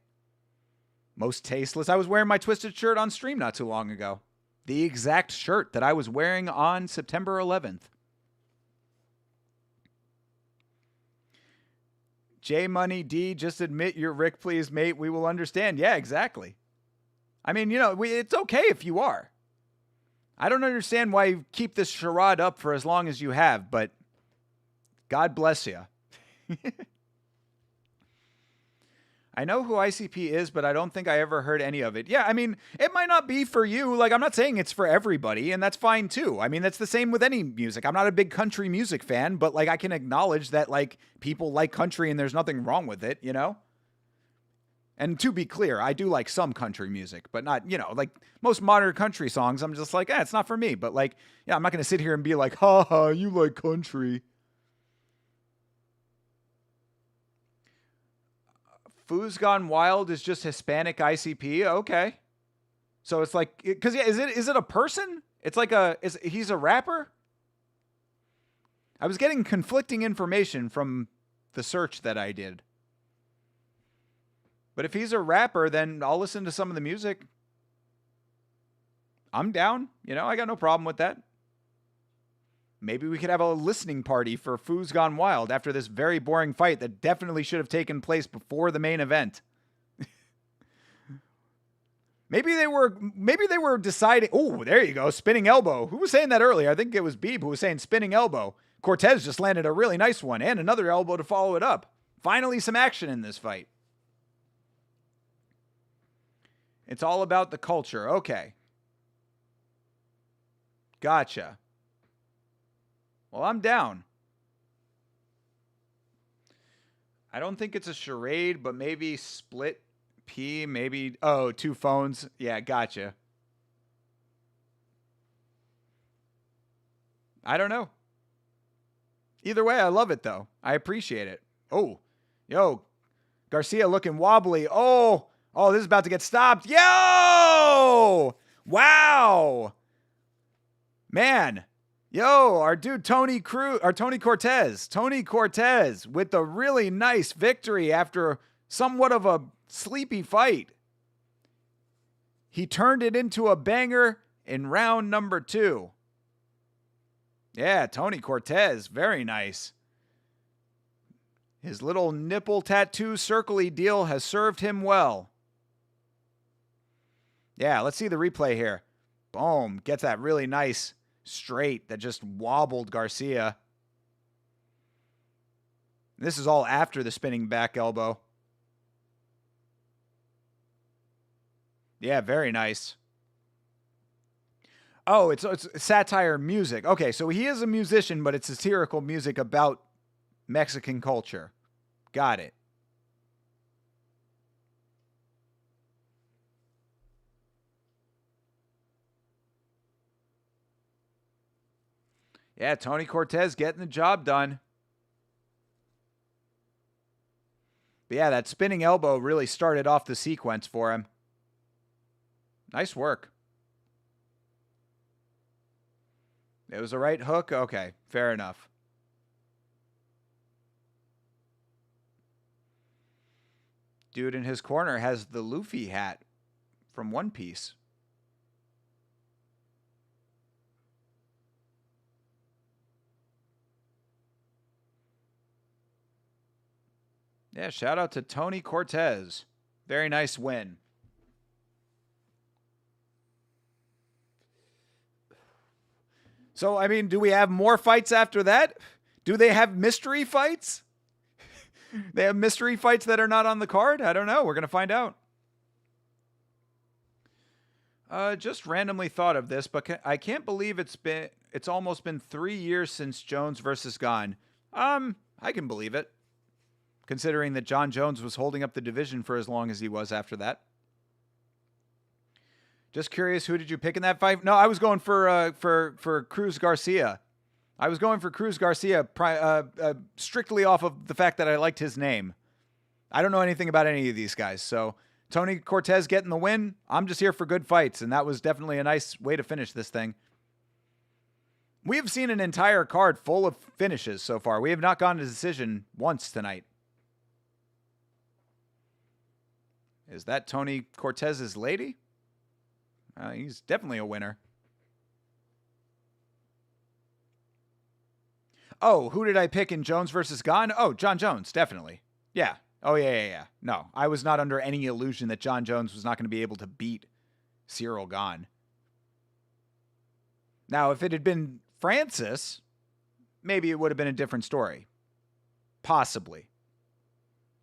Most tasteless. I was wearing my Twisted shirt on stream not too long ago. The exact shirt that I was wearing on September 11th. J Money D, just admit you're Rick, please, mate. We will understand. Yeah, exactly. I mean, it's okay if you are. I don't understand why you keep this charade up for as long as you have, but God bless you. I know who ICP is, but I don't think I ever heard any of it. Yeah, I mean, it might not be for you. Like, I'm not saying it's for everybody, and that's fine too. I mean, that's the same with any music. I'm not a big country music fan, but like, I can acknowledge that like people like country and there's nothing wrong with it, And to be clear, I do like some country music, but not, like most modern country songs. I'm just like, it's not for me. But like, yeah, I'm not going to sit here and be like, ha, you like country. Foo's Gone Wild is just Hispanic ICP. Okay. So it's like, because yeah, is it a person? It's like he's a rapper? I was getting conflicting information from the search that I did. But if he's a rapper, then I'll listen to some of the music. I'm down. I got no problem with that. Maybe we could have a listening party for Foo's Gone Wild after this very boring fight that definitely should have taken place before the main event. Maybe they were deciding. Oh, there you go. Spinning elbow. Who was saying that earlier? I think it was Beeb who was saying spinning elbow. Cortez just landed a really nice one and another elbow to follow it up. Finally, some action in this fight. It's all about the culture. Okay. Gotcha. Well, I'm down. I don't think it's a charade, but maybe split P, maybe, two phones. Yeah, gotcha. I don't know. Either way, I love it, though. I appreciate it. Oh, yo, Garcia looking wobbly. Oh, this is about to get stopped. Yo! Wow! Man. Yo, our dude Tony Cortez with a really nice victory after somewhat of a sleepy fight. He turned it into a banger in round number 2. Yeah, Tony Cortez, very nice. His little nipple tattoo circle-y deal has served him well. Yeah, let's see the replay here. Boom, gets that really nice straight that just wobbled Garcia. This is all after the spinning back elbow. Yeah, very nice. Oh, it's satire music. Okay, so he is a musician, but it's satirical music about Mexican culture. Got it. Yeah, Tony Cortez getting the job done. But yeah, that spinning elbow really started off the sequence for him. Nice work. It was a right hook? Okay, fair enough. Dude in his corner has the Luffy hat from One Piece. Yeah, shout out to Tony Cortez. Very nice win. So, I mean, do we have more fights after that? Do they have mystery fights? They have mystery fights that are not on the card? I don't know. We're going to find out. Just randomly thought of this, but I can't believe it's almost been 3 years since Jones versus Gane. I can believe it, considering that John Jones was holding up the division for as long as he was after that. Just curious, who did you pick in that fight? No, I was going for Cruz Garcia. I was going for Cruz Garcia strictly off of the fact that I liked his name. I don't know anything about any of these guys, so Tony Cortez getting the win. I'm just here for good fights, and that was definitely a nice way to finish this thing. We have seen an entire card full of finishes so far. We have not gone to decision once tonight. Is that Tony Cortez's lady? He's definitely a winner. Oh, who did I pick in Jones versus Gane? Oh, John Jones, definitely. Yeah. Oh, yeah. No, I was not under any illusion that John Jones was not going to be able to beat Ciryl Gane. Now, if it had been Francis, maybe it would have been a different story. Possibly.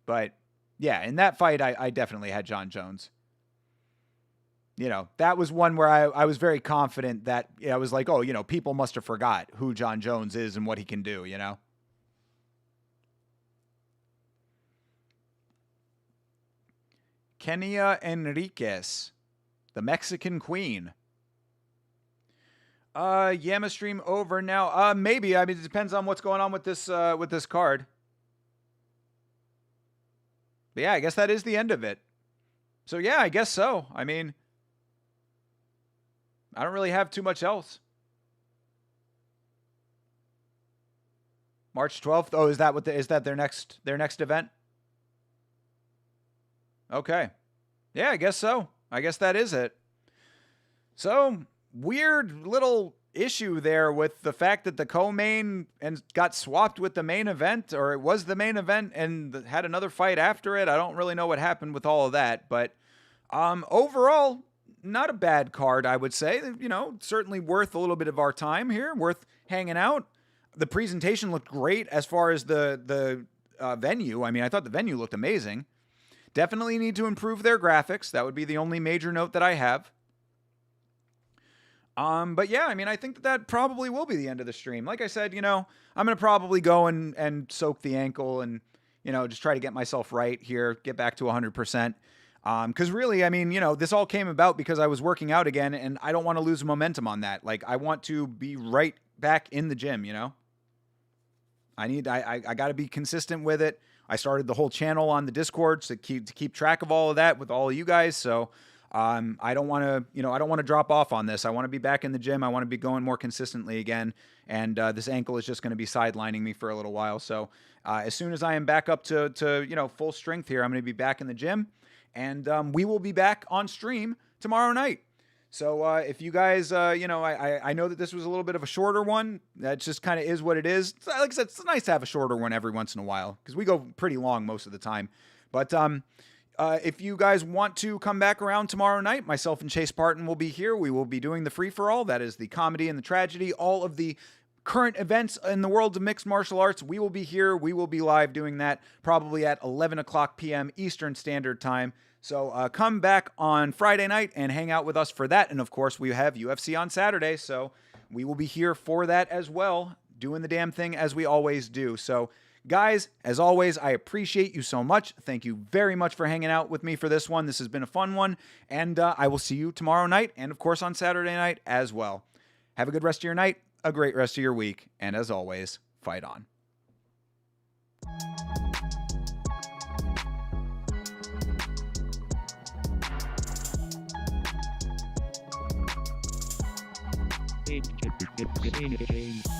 But, yeah, in that fight, I definitely had John Jones. You know, that was one where I was very confident that I was like, oh, people must have forgot who John Jones is and what he can do, Kenia Enriquez, the Mexican Queen. Yama stream over now. Maybe. I mean, it depends on what's going on with this card. But yeah, I guess that is the end of it. So yeah, I guess so. I mean, I don't really have too much else. March 12th. Oh, is that their next event? Okay. Yeah, I guess so. I guess that is it. So, weird little issue there with the fact that the co-main and got swapped with the main event, or it was the main event and had another fight after it. I don't really know what happened with all of that, but overall, not a bad card, I would say. Certainly worth a little bit of our time here, worth hanging out. The presentation looked great as far as the venue. I mean, I thought the venue looked amazing. Definitely need to improve their graphics. That would be the only major note that I have. But yeah, I mean, I think that probably will be the end of the stream. Like I said, I'm going to probably go and soak the ankle and, just try to get myself right here, get back to 100%. Because really, I mean, this all came about because I was working out again, and I don't want to lose momentum on that. Like, I want to be right back in the gym, I got to be consistent with it. I started the whole channel on the Discord to keep track of all of that with all of you guys. So, I don't want to drop off on this. I want to be back in the gym. I want to be going more consistently again. And this ankle is just going to be sidelining me for a little while. So, as soon as I am back up to full strength here, I'm going to be back in the gym. And we will be back on stream tomorrow night. So if you guys, I know that this was a little bit of a shorter one. That just kind of is what it is. Like I said, it's nice to have a shorter one every once in a while because we go pretty long most of the time. But if you guys want to come back around tomorrow night, myself and Chase Parton will be here. We will be doing the free-for-all. That is the comedy and the tragedy. All of the current events in the world of mixed martial arts. We will be here. We will be live doing that probably at 11 o'clock p.m. Eastern Standard Time. So come back on Friday night and hang out with us for that. And of course, we have UFC on Saturday. So we will be here for that as well, doing the damn thing as we always do. So guys, as always, I appreciate you so much. Thank you very much for hanging out with me for this one. This has been a fun one. And I will see you tomorrow night and of course on Saturday night as well. Have a good rest of your night, a great rest of your week. And as always, fight on. Game.